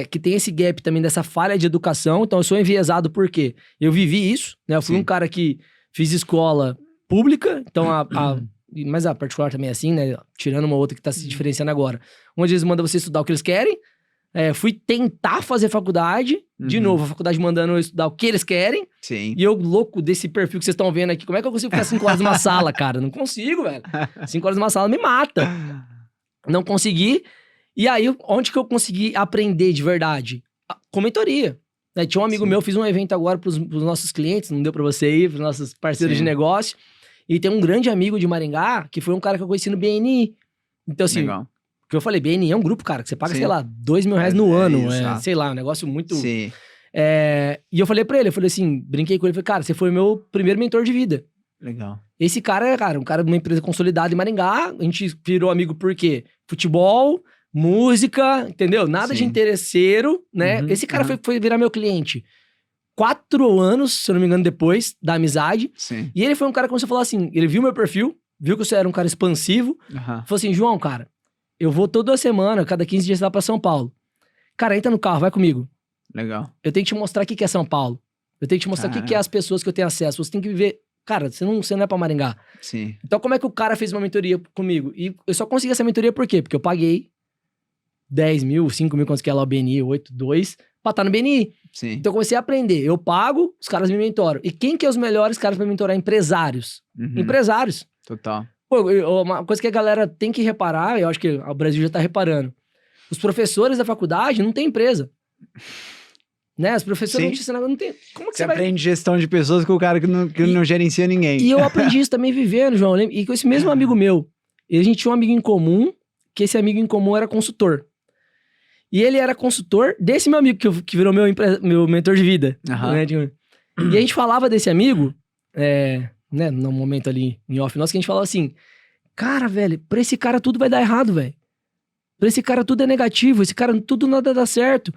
Que tem esse gap também dessa falha de educação. Então eu sou enviesado porque eu vivi isso, né? Eu fui um cara que fiz escola pública, então mas a particular também é assim, né? Tirando uma outra que tá se diferenciando agora. Onde eles mandam você estudar o que eles querem. Fui tentar fazer faculdade, de novo, a faculdade mandando eu estudar o que eles querem. Sim. E eu, louco desse perfil que vocês estão vendo aqui, como é que eu consigo ficar 5 horas numa sala, cara? Não consigo, velho. 5 horas numa sala me mata. Não consegui. E aí, onde que eu consegui aprender de verdade? Com mentoria. Né? Tinha um amigo meu, fiz um evento agora pros nossos clientes, não deu pra você ir, pros nossos parceiros de negócio. E tem um grande amigo de Maringá, que foi um cara que eu conheci no BNI. Então, assim, que eu falei, BNI é um grupo, cara, que você paga, sei lá, 2 mil reais no ano. Sei lá, um negócio muito... Sim. E eu falei pra ele, eu falei assim, brinquei com ele, falei, cara, você foi meu primeiro mentor de vida. Legal. Esse cara é, cara, um cara de uma empresa consolidada em Maringá, a gente virou amigo por quê? Futebol, música, entendeu? Nada de interesseiro, né? Esse cara foi virar meu cliente 4 anos, se eu não me engano, depois da amizade. Sim. E ele foi um cara que começou a falar assim, ele viu meu perfil, viu que eu era um cara expansivo, falou assim, João, cara, eu vou toda semana, cada 15 dias lá pra São Paulo. Cara, entra no carro, vai comigo. Legal. Eu tenho que te mostrar o que é São Paulo. Eu tenho que te mostrar o que é as pessoas que eu tenho acesso. Você tem que viver... Cara, você não é pra Maringá. Sim. Então, como é que o cara fez uma mentoria comigo? E eu só consegui essa mentoria por quê? Porque eu paguei 10 mil, 5 mil, quantos que é lá o BNI, 8, 2, pra estar no BNI. Sim. Então, eu comecei a aprender. Eu pago, os caras me mentoram. E quem que é os melhores caras pra mentorar? Empresários. Empresários. Total. Pô, uma coisa que a galera tem que reparar, eu acho que o Brasil já tá reparando. Os professores da faculdade não têm empresa. Né? Os professores não te ensinam, não tem... Como que você aprende gestão de pessoas com o cara que não gerencia ninguém. E eu aprendi isso também vivendo, João. E com esse mesmo amigo meu. E a gente tinha um amigo em comum, que esse amigo em comum era consultor. E ele era consultor desse meu amigo, que virou meu mentor de vida. Né? E a gente falava desse amigo, né, no momento ali em off nosso, que a gente falava assim, cara, velho, pra esse cara tudo vai dar errado, velho. Pra esse cara tudo é negativo, esse cara tudo nada dá certo.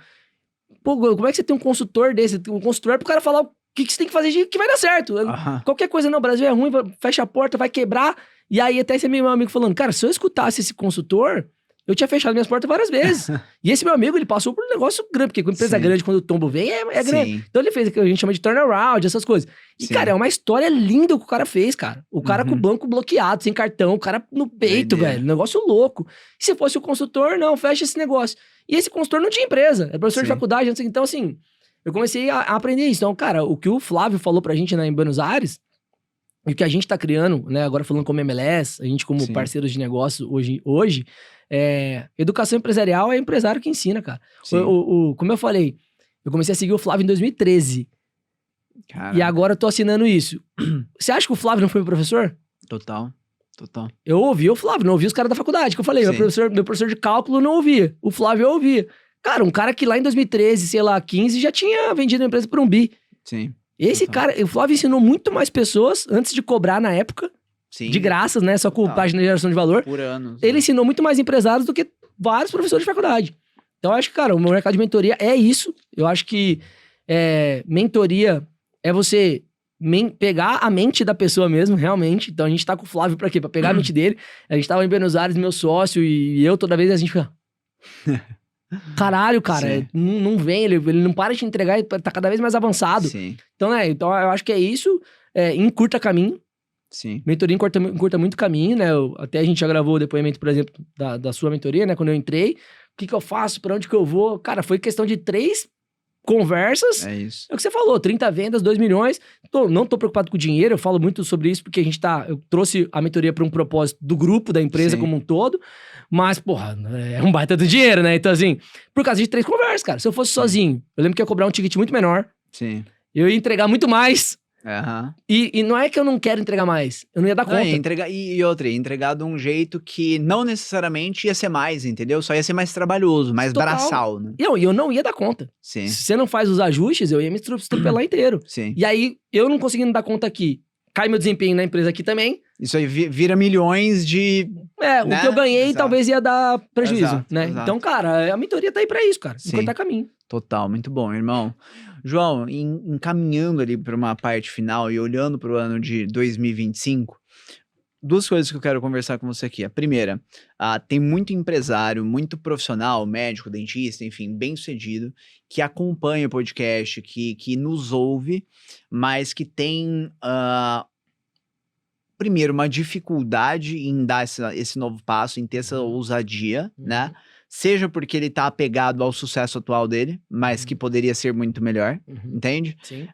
Pô, como é que você tem um consultor desse? Um consultor pro cara falar o que você tem que fazer que vai dar certo. Qualquer coisa, não, o Brasil é ruim, fecha a porta, vai quebrar. E aí até esse meu amigo falando, cara, se eu escutasse esse consultor, eu tinha fechado minhas portas várias vezes. E esse meu amigo, ele passou por um negócio grande, porque com empresa grande, quando o tombo vem, é grande. Então ele fez o que a gente chama de turnaround, essas coisas. E, cara, é uma história linda o que o cara fez, cara. O cara com o banco bloqueado, sem cartão, o cara no peito, velho. Negócio louco. E se fosse o consultor, não, fecha esse negócio. E esse consultor não tinha empresa, é professor de faculdade, então assim, eu comecei a aprender isso. Então, cara, o que o Flávio falou pra gente, né, em Buenos Aires, e o que a gente tá criando, né, agora falando como MLS, a gente como Sim. parceiros de negócio hoje educação empresarial é empresário que ensina, cara. Sim. Como eu falei, eu comecei a seguir o Flávio em 2013. Caraca. E agora eu tô assinando isso. Você acha que o Flávio não foi meu professor? Total. Eu ouvi o Flávio, não ouvi os caras da faculdade, que eu falei, Sim. meu professor de cálculo não ouvia. O Flávio eu ouvia. Cara, um cara que lá em 2013, sei lá, 15, já tinha vendido a empresa por 1 bi. Sim. Esse cara, o Flávio ensinou muito mais pessoas antes de cobrar na época, Sim. de graças, né? Só com página de geração de valor. Por anos. Ele ensinou muito mais empresários do que vários professores de faculdade. Então, eu acho que, cara, o meu mercado de mentoria é isso. Eu acho que mentoria é você pegar a mente da pessoa mesmo, realmente. Então, a gente tá com o Flávio pra quê? Pra pegar a mente dele. A gente tava em Buenos Aires, meu sócio e eu, toda vez a gente fica... Caralho, cara, não vem, ele não para de entregar, ele tá cada vez mais avançado. Sim. Então, então eu acho que é isso, encurta caminho. Sim. Mentoria encurta muito caminho, né? Até a gente já gravou o depoimento, por exemplo, da sua mentoria, né? Quando eu entrei, o que eu faço, pra onde que eu vou? Cara, foi questão de 3 conversas. É isso. É o que você falou, 30 vendas, 2 milhões. Não tô preocupado com o dinheiro, eu falo muito sobre isso, porque eu trouxe a mentoria para um propósito do grupo, da empresa como um todo. Mas, porra, é um baita do dinheiro, né? Então, assim, por causa de 3 conversas, cara. Se eu fosse sozinho, eu lembro que ia cobrar um ticket muito menor. Sim. Eu ia entregar muito mais. Uhum. E não é que eu não quero entregar mais, eu não ia dar conta. Ia entregar de um jeito que não necessariamente ia ser mais, entendeu? Só ia ser mais trabalhoso, mais braçal, né? E eu não ia dar conta. Sim. Se você não faz os ajustes, eu ia me estrupelar inteiro. Sim. E aí, eu não conseguindo dar conta aqui, cai meu desempenho na empresa aqui também. Isso aí vira milhões de... né? O que eu ganhei Exato. talvez ia dar prejuízo, né? Exato. Então, cara, a mentoria tá aí pra isso, cara. Encurtar caminho. Total, muito bom, irmão. João, encaminhando ali para uma parte final e olhando para o ano de 2025, 2 coisas que eu quero conversar com você aqui. A primeira, tem muito empresário, muito profissional, médico, dentista, enfim, bem-sucedido, que acompanha o podcast, que nos ouve, mas que tem, primeiro, uma dificuldade em dar esse novo passo, em ter essa ousadia, né? Seja porque ele tá apegado ao sucesso atual dele, mas que poderia ser muito melhor, entende? Sim.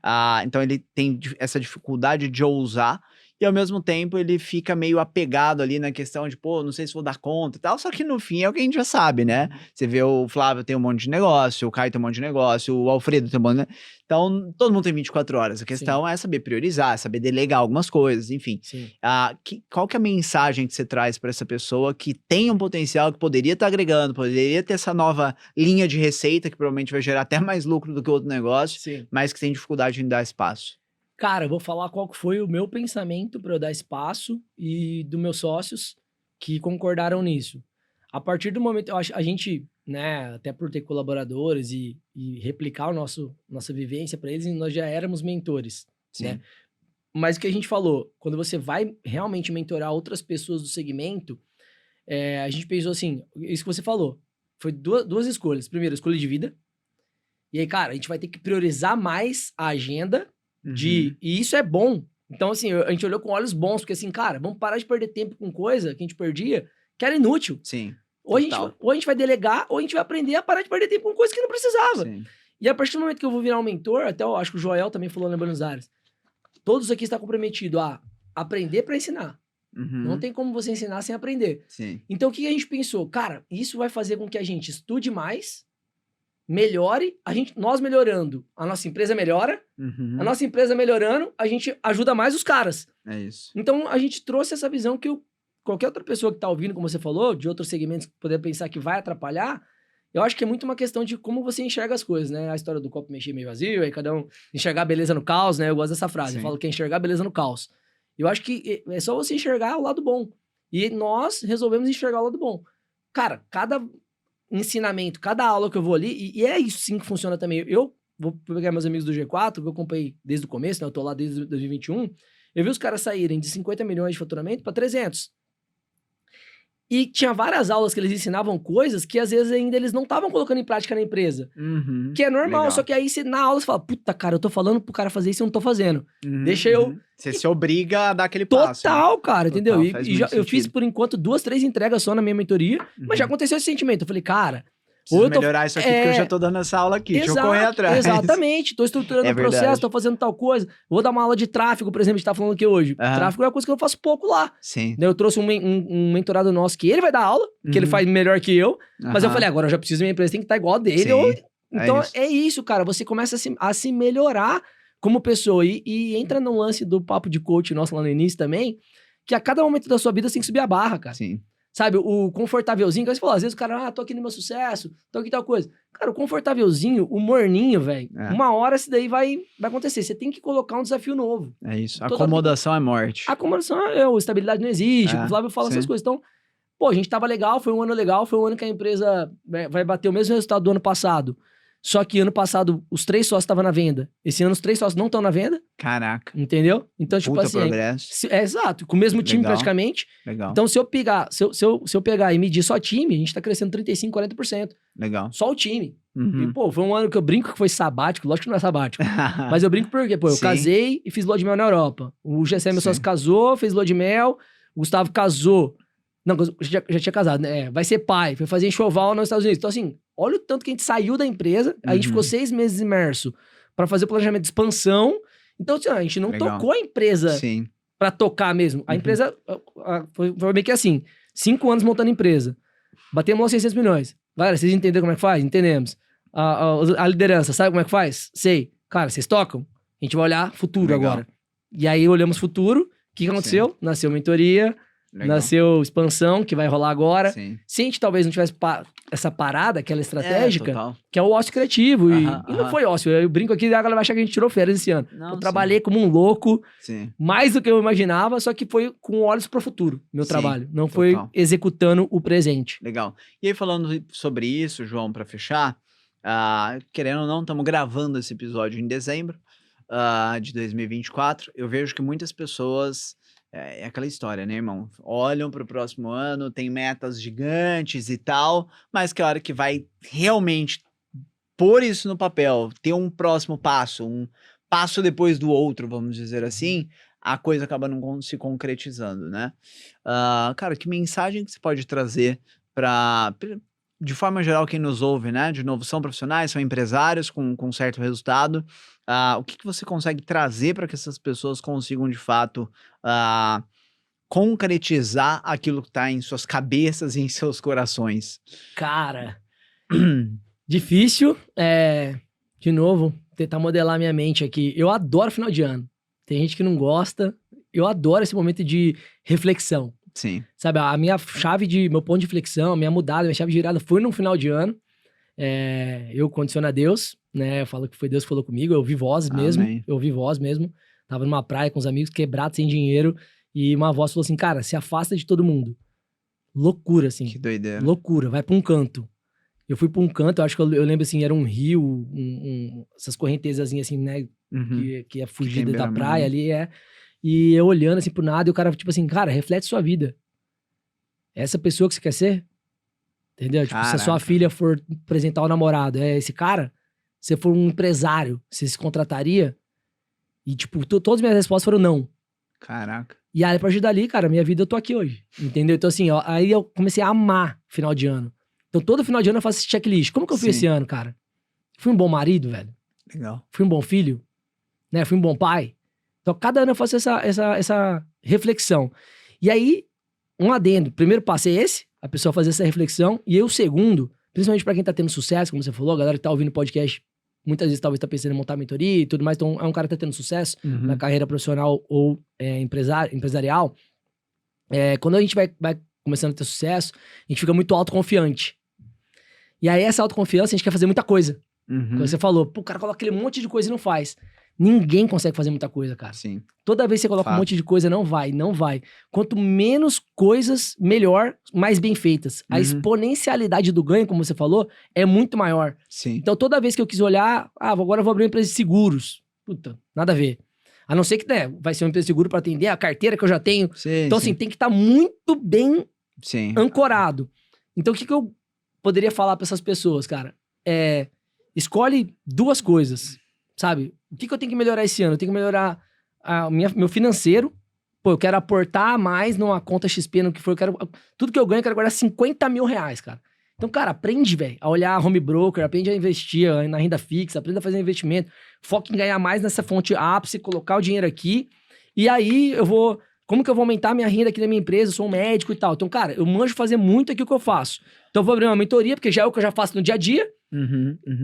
Então ele tem essa dificuldade de ousar, e ao mesmo tempo ele fica meio apegado ali na questão de, pô, não sei se vou dar conta e tal, só que no fim é o que a gente já sabe, né? Você vê o Flávio tem um monte de negócio, o Caio tem um monte de negócio, o Alfredo tem um monte de... Então, todo mundo tem 24 horas. A questão é saber priorizar, saber delegar algumas coisas, enfim. Qual que é a mensagem que você traz para essa pessoa que tem um potencial, que poderia estar agregando, poderia ter essa nova linha de receita, que provavelmente vai gerar até mais lucro do que outro negócio, mas que tem dificuldade em dar espaço? Cara, eu vou falar qual que foi o meu pensamento para eu dar espaço e dos meus sócios que concordaram nisso. A partir do momento, eu acho, a gente, né, até por ter colaboradores e replicar nossa vivência para eles, nós já éramos mentores, né? Mas o que a gente falou, quando você vai realmente mentorar outras pessoas do segmento, a gente pensou assim, isso que você falou, foi duas escolhas. Primeiro, escolha de vida. E aí, cara, a gente vai ter que priorizar mais a agenda e isso é bom. Então, assim, a gente olhou com olhos bons, porque assim, cara, vamos parar de perder tempo com coisa que a gente perdia, que era inútil. Sim. Ou a gente vai delegar, ou a gente vai aprender a parar de perder tempo com coisa que não precisava. Sim. E a partir do momento que eu vou virar um mentor, até eu acho que o Joel também falou lá em Buenos Aires, todos aqui estão comprometidos a aprender para ensinar. Não tem como você ensinar sem aprender. Sim. Então, o que a gente pensou? Cara, isso vai fazer com que a gente estude mais, melhore, nós melhorando, a nossa empresa melhora, a nossa empresa melhorando, a gente ajuda mais os caras. É isso. Então, a gente trouxe essa visão que qualquer outra pessoa que tá ouvindo, como você falou, de outros segmentos que poder pensar que vai atrapalhar, eu acho que é muito uma questão de como você enxerga as coisas, né? A história do copo meio vazio, aí cada um enxergar a beleza no caos, né? Eu gosto dessa frase, eu falo que é enxergar a beleza no caos. Eu acho que é só você enxergar o lado bom. E nós resolvemos enxergar o lado bom. Cara, cada ensinamento, cada aula que eu vou ali, e é isso sim que funciona também. Eu vou pegar meus amigos do G4, que eu acompanhei desde o começo, né? Eu tô lá desde 2021. Eu vi os caras saírem de 50 milhões de faturamento para 300. E tinha várias aulas que eles ensinavam coisas que às vezes ainda eles não estavam colocando em prática na empresa. Que é normal, só que aí na aula você fala, puta, cara, eu tô falando pro cara fazer isso e eu não tô fazendo. Deixa eu... Você se obriga a dar aquele passo. Total, cara, entendeu? E eu fiz por enquanto 2, 3 entregas só na minha mentoria, mas já aconteceu esse sentimento. Eu falei, cara, Preciso Ou eu tô- melhorar isso aqui porque eu já tô dando essa aula aqui. Deixa eu correr atrás. Exatamente. Tô estruturando É o processo, verdade. tô fazendo tal coisa. Vou dar uma aula de tráfego, por exemplo, a gente tá falando aqui hoje. Aham. Tráfego é uma coisa que eu faço pouco lá. Sim. Eu trouxe um mentorado nosso que ele vai dar aula, que ele faz melhor que eu. Mas eu Aham. falei, agora eu já preciso da minha empresa, tem que estar igual a dele. Sim, Então isso. é isso, cara. Você começa a se melhorar como pessoa. E entra no lance do papo de coach nosso lá no início também, que a cada momento da sua vida você tem que subir a barra, cara. Sim. Sabe, o confortávelzinho, que você falou, às vezes o cara, tô aqui no meu sucesso, tô aqui em tal coisa. Cara, o confortávelzinho, o morninho, velho, uma hora isso daí vai acontecer. Você tem que colocar um desafio novo. É isso. Toda Acomodação é morte. A acomodação estabilidade não existe. O Flávio fala essas coisas. Então, pô, a gente tava legal, foi um ano legal, foi um ano que a empresa vai bater o mesmo resultado do ano passado. Só que ano passado os 3 sócios estavam na venda. Esse ano os 3 sócios não estão na venda. Caraca. Entendeu? Então, tipo Puta assim. progresso. Exato, com o mesmo time Legal. praticamente. Legal. Então, se eu pegar e medir só time, a gente tá crescendo 35%, 40%. Legal. Só o time. Uhum. E, pô, foi um ano que eu brinco que foi sabático, lógico que não é sabático. Mas eu brinco porque, pô, eu Sim. casei e fiz lua de mel na Europa. O GC, meu Sim. sócio, casou, fez lua de mel. O Gustavo casou. Não, já tinha casado, né? Vai ser pai, foi fazer enxoval nos Estados Unidos. Então, assim, olha o tanto que a gente saiu da empresa, a gente ficou 6 meses imerso pra fazer o planejamento de expansão. Então, assim, a gente não Legal. tocou a empresa Sim. pra tocar mesmo. A empresa foi meio que assim, 5 anos montando empresa. Batemos lá 600 milhões. Galera, vocês entenderam como é que faz? Entendemos. A liderança, sabe como é que faz? Sei. Cara, vocês tocam? A gente vai olhar futuro Legal. agora. E aí olhamos futuro. O que aconteceu? Nasceu mentoria, Legal. nasceu expansão, que vai rolar agora. Sim. Se a gente talvez não tivesse essa parada, aquela estratégica, total. que é o ócio criativo. E Aham, não aham. foi ócio. Eu brinco aqui, a galera vai achar que a gente tirou férias esse ano. Não, Eu sim. trabalhei como um louco, Sim. mais do que eu imaginava, só que foi com olhos pro futuro, meu Sim, trabalho. Não foi total. executando o presente. Legal. E aí, falando sobre isso, João, pra fechar, querendo ou não, estamos gravando esse episódio em dezembro de 2024. Eu vejo que muitas pessoas. É aquela história, né, irmão? Olham para o próximo ano, tem metas gigantes e tal, mas que a hora que vai realmente pôr isso no papel, ter um próximo passo, um passo depois do outro, vamos dizer assim, a coisa acaba não se concretizando, né? Cara, que mensagem que você pode trazer para, de forma geral, quem nos ouve, né? De novo, são profissionais, são empresários com certo resultado. O que você consegue trazer para que essas pessoas consigam, de fato, concretizar aquilo que está em suas cabeças e em seus corações? Cara, difícil. De novo, tentar modelar minha mente aqui. Eu adoro final de ano. Tem gente que não gosta. Eu adoro esse momento de reflexão. Sim. Sabe, meu ponto de flexão, minha mudada, minha chave de virada foi no final de ano. Eu condiciono a Deus, né? Eu falo que foi Deus que falou comigo, eu ouvi voz mesmo. Amém. Eu ouvi voz mesmo. Tava numa praia com os amigos, quebrado, sem dinheiro. E uma voz falou assim, cara, se afasta de todo mundo. Loucura, assim. Que doideira. Loucura, vai pra um canto. Eu fui pra um canto, eu acho que eu lembro assim, era um rio, essas correntesazinhas assim, né? Uhum. Que é fugida tem da beira-mar, praia ali, E eu olhando assim pro nada, e o cara, tipo assim, cara, reflete sua vida. É essa pessoa que você quer ser? Entendeu? Tipo, se a sua Caraca. filha for apresentar o namorado, é esse cara? Se for um empresário, você se contrataria? E, tipo, todas as minhas respostas foram não. Caraca. E aí, a partir dali, cara, minha vida eu tô aqui hoje. Entendeu? Então, assim, ó, aí eu comecei a amar final de ano. Então, todo final de ano eu faço esse checklist. Como que eu fui Sim. esse ano, cara? Fui um bom marido, velho? Legal. Fui um bom filho? Né? Fui um bom pai? Então, cada ano eu faço essa reflexão. E aí, um adendo. Primeiro passo é esse, a pessoa fazer essa reflexão. E aí, o segundo, principalmente pra quem tá tendo sucesso, como você falou, a galera que tá ouvindo podcast, muitas vezes talvez tá pensando em montar mentoria e tudo mais. Então, é um cara que tá tendo sucesso na carreira profissional ou empresarial. Quando a gente vai começando a ter sucesso, a gente fica muito autoconfiante. E aí, essa autoconfiança, a gente quer fazer muita coisa. Como você falou, pô, o cara coloca aquele monte de coisa e não faz. Ninguém consegue fazer muita coisa, cara. Sim. Toda vez que você coloca um monte de coisa, não vai. Quanto menos coisas, melhor, mais bem feitas. A exponencialidade do ganho, como você falou, é muito maior. Sim. Então, toda vez que eu quis olhar, agora eu vou abrir uma empresa de seguros. Puta, nada a ver. A não ser que, né, vai ser uma empresa de seguro para atender a carteira que eu já tenho. Sim, Então, assim, tem que estar muito bem sim. ancorado. Então, o que eu poderia falar para essas pessoas, cara? Escolhe 2 coisas, sabe? O que eu tenho que melhorar esse ano? Eu tenho que melhorar meu financeiro. Pô, eu quero aportar mais numa conta XP, no que for. Tudo que eu ganho, eu quero guardar 50 mil reais, cara. Então, cara, aprende, velho, a olhar home broker, aprende a investir na renda fixa, aprende a fazer investimento, foca em ganhar mais nessa fonte ápice, colocar o dinheiro aqui, e aí como que eu vou aumentar minha renda aqui na minha empresa? Eu sou um médico e tal. Então, cara, eu manjo fazer muito aqui o que eu faço. Então, eu vou abrir uma mentoria, porque já é o que eu já faço no dia a dia.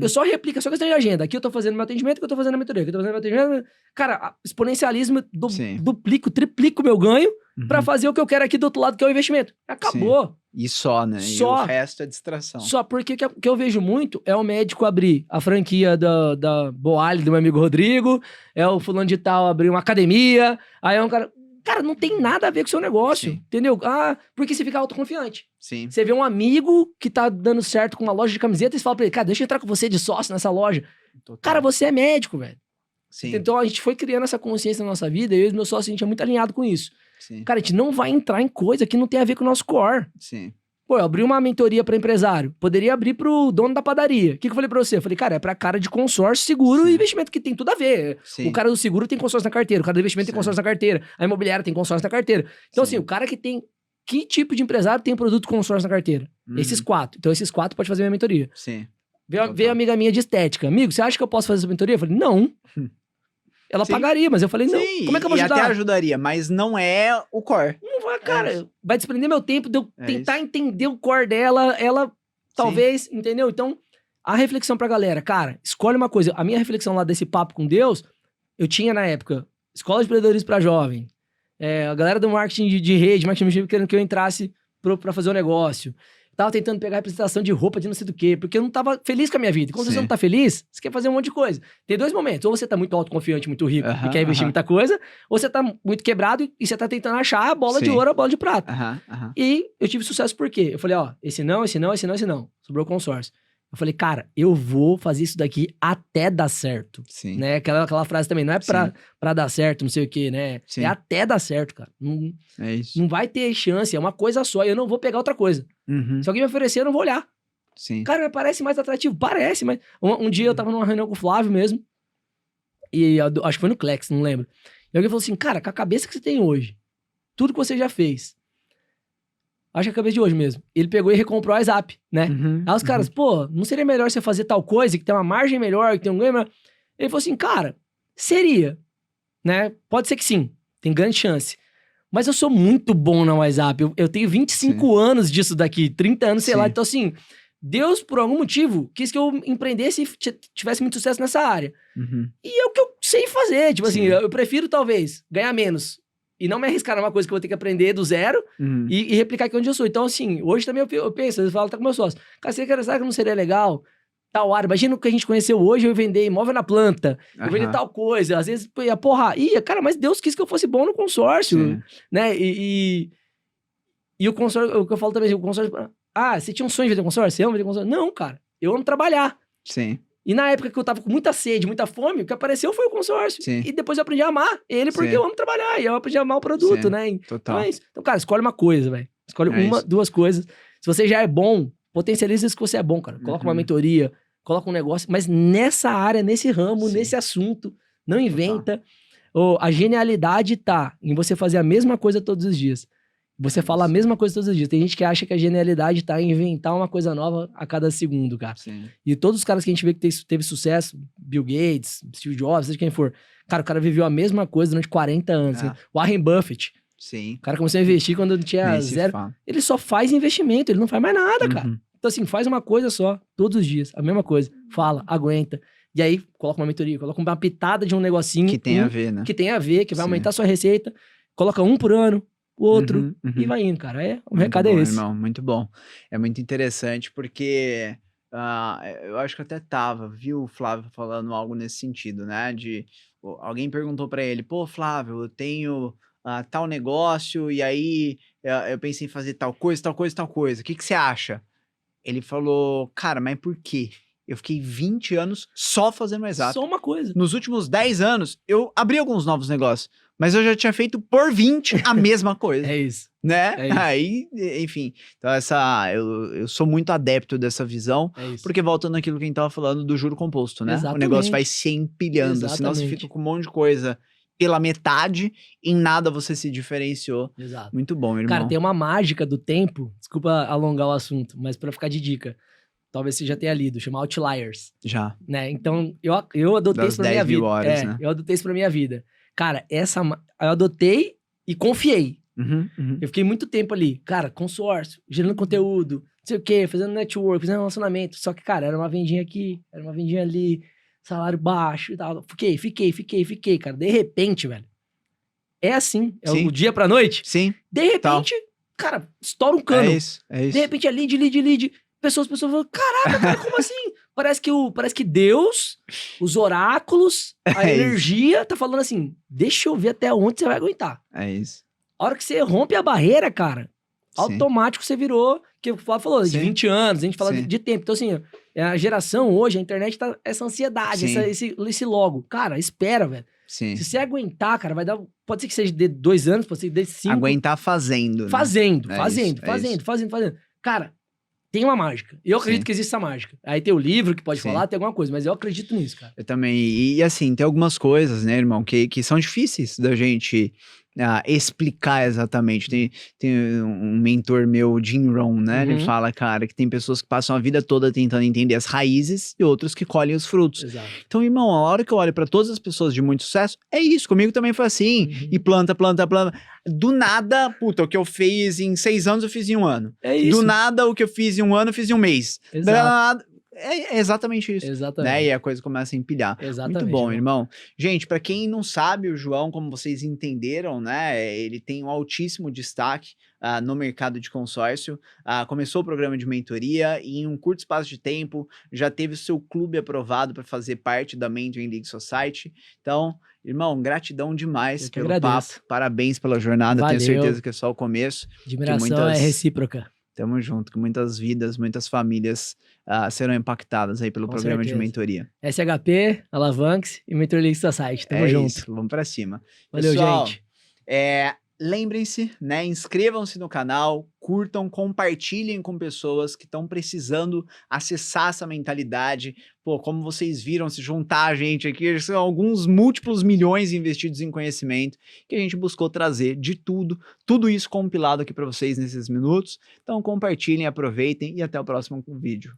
Eu só replico, é só questão de agenda. Aqui eu tô fazendo meu atendimento, aqui eu tô fazendo a mentoria, aqui eu tô fazendo meu atendimento. Cara, exponencialismo, duplico, triplico o meu ganho pra fazer o que eu quero aqui do outro lado, que é o investimento. Acabou. Sim. E só, né? Só. E o resto é distração. Só porque o que eu vejo muito é o médico abrir a franquia da Boali, do meu amigo Rodrigo, é o fulano de tal abrir uma academia, aí é um cara... Cara, não tem nada a ver com o seu negócio, entendeu? Porque você fica autoconfiante. Sim. Você vê um amigo que tá dando certo com uma loja de camiseta e você fala pra ele, cara, deixa eu entrar com você de sócio nessa loja. Total. Cara, você é médico, velho. Sim. Então a gente foi criando essa consciência na nossa vida e eu e os meus sócios, a gente é muito alinhado com isso. Sim. Cara, a gente não vai entrar em coisa que não tem a ver com o nosso core. Sim. Pô, eu abri uma mentoria pra empresário. Poderia abrir pro dono da padaria. O que eu falei pra você? Eu falei, cara, é pra cara de consórcio, seguro e investimento, que tem tudo a ver. Sim. O cara do seguro tem consórcio na carteira, o cara do investimento tem consórcio na carteira, a imobiliária tem consórcio na carteira. Então, assim, o cara que tem... Que tipo de empresário tem produto consórcio na carteira? Esses 4. Então, esses 4 pode fazer minha mentoria. Sim. Veio a amiga minha de estética. Amigo, você acha que eu posso fazer essa mentoria? Eu falei, não. Ela pagaria, mas eu falei, não. Como é que eu vou ajudar? E até ajudaria, mas não é o core. Não vai, cara. Vai desprender meu tempo de eu tentar entender o core dela. Ela, talvez, entendeu? Então, a reflexão pra galera. Cara, escolhe uma coisa. A minha reflexão lá desse papo com Deus, eu tinha na época escola de empreendedorismo pra jovem. A galera do marketing de rede, marketing querendo que eu entrasse pra fazer o negócio. Tava tentando pegar representação de roupa de não sei do quê, porque eu não tava feliz com a minha vida. E quando você não tá feliz, você quer fazer um monte de coisa. Tem 2 momentos. Ou você tá muito autoconfiante, muito rico e quer investir em muita coisa, ou você tá muito quebrado e você tá tentando achar a bola de ouro, a bola de prata. E eu tive sucesso por quê? Eu falei, ó, esse não. Sobrou o consórcio. Eu falei, cara, eu vou fazer isso daqui até dar certo. Sim. Né? Aquela frase também, não é pra dar certo, não sei o quê, né? Sim. É até dar certo, cara. É isso. Não vai ter chance, é uma coisa só, e eu não vou pegar outra coisa. Se alguém me oferecer, eu não vou olhar. Sim. Cara, parece mais atrativo. Parece, mas... Um dia eu tava numa reunião com o Flávio mesmo, e acho que foi no Clex, não lembro. E alguém falou assim, cara, com a cabeça que você tem hoje, tudo que você já fez, acho que é a cabeça de hoje mesmo. Ele pegou e recomprou a WhatsApp, né? Aí os caras, pô, não seria melhor você fazer tal coisa, que tem uma margem melhor, que tem um ganho melhor? Ele falou assim, cara, seria, né? Pode ser que sim, tem grande chance. Mas eu sou muito bom na WhatsApp. Eu tenho 25 anos disso daqui, 30 anos, sei lá. Então, assim, Deus, por algum motivo, quis que eu empreendesse e tivesse muito sucesso nessa área. E é o que eu sei fazer. Tipo assim, eu prefiro, talvez, ganhar menos e não me arriscar numa coisa que eu vou ter que aprender do zero e replicar aqui onde eu sou. Então, assim, hoje também eu penso, eu falo, tá com meu sócio. Cara, será que não seria legal tal área? Imagina o que a gente conheceu hoje, eu vender imóvel na planta, eu vender tal coisa. Às vezes, cara, mas Deus quis que eu fosse bom no consórcio, né? E o consórcio, o que eu falo também, o consórcio... você tinha um sonho de vender consórcio? Você ama vender consórcio? Não, cara, eu amo trabalhar. Sim. E na época que eu tava com muita sede, muita fome, o que apareceu foi o consórcio. E depois eu aprendi a amar ele porque eu amo trabalhar. E eu aprendi a amar o produto, né? Total. Então, cara, escolhe uma coisa, velho. Escolhe duas coisas. Se você já é bom, potencializa isso que você é bom, cara. Coloca uma mentoria, coloca um negócio. Mas nessa área, nesse ramo, nesse assunto, não inventa. A genialidade tá em você fazer a mesma coisa todos os dias. Você fala a mesma coisa todos os dias. Tem gente que acha que a genialidade tá em inventar uma coisa nova a cada segundo, cara. E todos os caras que a gente vê que teve sucesso, Bill Gates, Steve Jobs, seja quem for, cara, o cara viveu a mesma coisa durante 40 anos. Né? Warren Buffett. O cara começou a investir quando tinha zero. Ele só faz investimento, ele não faz mais nada, cara. Então, assim, faz uma coisa só, todos os dias, a mesma coisa. Fala, aguenta. E aí, coloca uma mentoria, coloca uma pitada de um negocinho. Que tem a ver, né? Que tem a ver, que vai aumentar a sua receita. Coloca um por ano. O outro, e vai indo, cara. O recado é esse. Irmão, muito bom. É muito interessante porque eu acho que até viu o Flávio falando algo nesse sentido, né? Alguém perguntou pra ele, pô, Flávio, eu tenho tal negócio e aí eu pensei em fazer tal coisa. O que você acha? Ele falou, cara, mas por quê? Eu fiquei 20 anos só fazendo WhatsApp. Só uma coisa. Nos últimos 10 anos, eu abri alguns novos negócios, mas eu já tinha feito por 20 a mesma coisa. É isso. Né? É isso. Aí, enfim. Então, eu sou muito adepto dessa visão, porque voltando àquilo que a gente tava falando do juro composto, né? Exatamente. O negócio vai se empilhando, senão você fica com um monte de coisa pela metade, em nada você se diferenciou. Exato. Muito bom, irmão. Cara, tem uma mágica do tempo, desculpa alongar o assunto, mas pra ficar de dica, talvez você já tenha lido, chama Outliers, Já. né? Então, eu adotei Das isso pra minha 10.000 vida. horas, né? Eu adotei isso pra minha vida. Cara, eu adotei e confiei. Uhum, uhum. Eu fiquei muito tempo ali, cara, consórcio, gerando conteúdo, não sei o quê, fazendo network, fazendo relacionamento. Só que, cara, era uma vendinha aqui, era uma vendinha ali, salário baixo e tal. Fiquei, cara. De repente, velho, é assim, é Sim. o dia pra noite. Sim, De repente, cara, estoura um cano. é isso. De repente é lead. Pessoas falam, caraca, cara, como assim? Parece que Deus, os oráculos, a É isso. energia tá falando assim, deixa eu ver até onde você vai aguentar. É isso. A hora que você rompe a barreira, cara, Sim. automático você virou, que o Flávio falou, de Sim. 20 anos, a gente fala Sim. de tempo. Então, assim, a geração hoje, a internet tá essa ansiedade, Sim. esse logo. Cara, espera, velho. Sim. Se você aguentar, cara, vai dar. Pode ser que seja de 2 anos, pode ser de 5. Aguentar fazendo, né? Fazendo. É isso. Cara, tem uma mágica. Eu acredito Sim. que existe essa mágica. Aí tem o livro que pode Sim. falar, tem alguma coisa, mas eu acredito nisso, cara. Eu também. E assim, tem algumas coisas, né, irmão, que são difíceis da gente explicar exatamente. Tem um mentor meu, Jim Rohn, né? Ele fala, cara, que tem pessoas que passam a vida toda tentando entender as raízes e outros que colhem os frutos. Exato. Então, irmão, a hora que eu olho pra todas as pessoas de muito sucesso, é isso. Comigo também foi assim. E planta. Do nada, puta, o que eu fiz em 6 anos, eu fiz em 1 ano. É isso. Do nada, o que eu fiz em 1 ano, eu fiz em 1 mês. Exato. É exatamente isso. Exatamente. Né? E a coisa começa a empilhar. Exatamente. Muito bom, irmão. Gente, pra quem não sabe, o João, como vocês entenderam, né? Ele tem um altíssimo destaque no mercado de consórcio. Começou o programa de mentoria e em um curto espaço de tempo já teve o seu clube aprovado para fazer parte da Mentoring League Society. Então, irmão, gratidão demais pelo agradeço. papo. Parabéns pela jornada. Valeu. Tenho certeza que é só o começo. Admiração é recíproca. Tamo junto, que muitas vidas, muitas famílias serão impactadas aí pelo Com programa certeza. de mentoria. SHP, Alavanx e Mentor League Society. Tamo junto. Isso, vamos pra cima. Valeu, Pessoal, gente. lembrem-se, né? Inscrevam-se no canal, curtam, compartilhem com pessoas que estão precisando acessar essa mentalidade. Pô, como vocês viram, se juntar a gente aqui, são alguns múltiplos milhões investidos em conhecimento que a gente buscou trazer de tudo isso compilado aqui para vocês nesses minutos. Então compartilhem, aproveitem e até o próximo vídeo.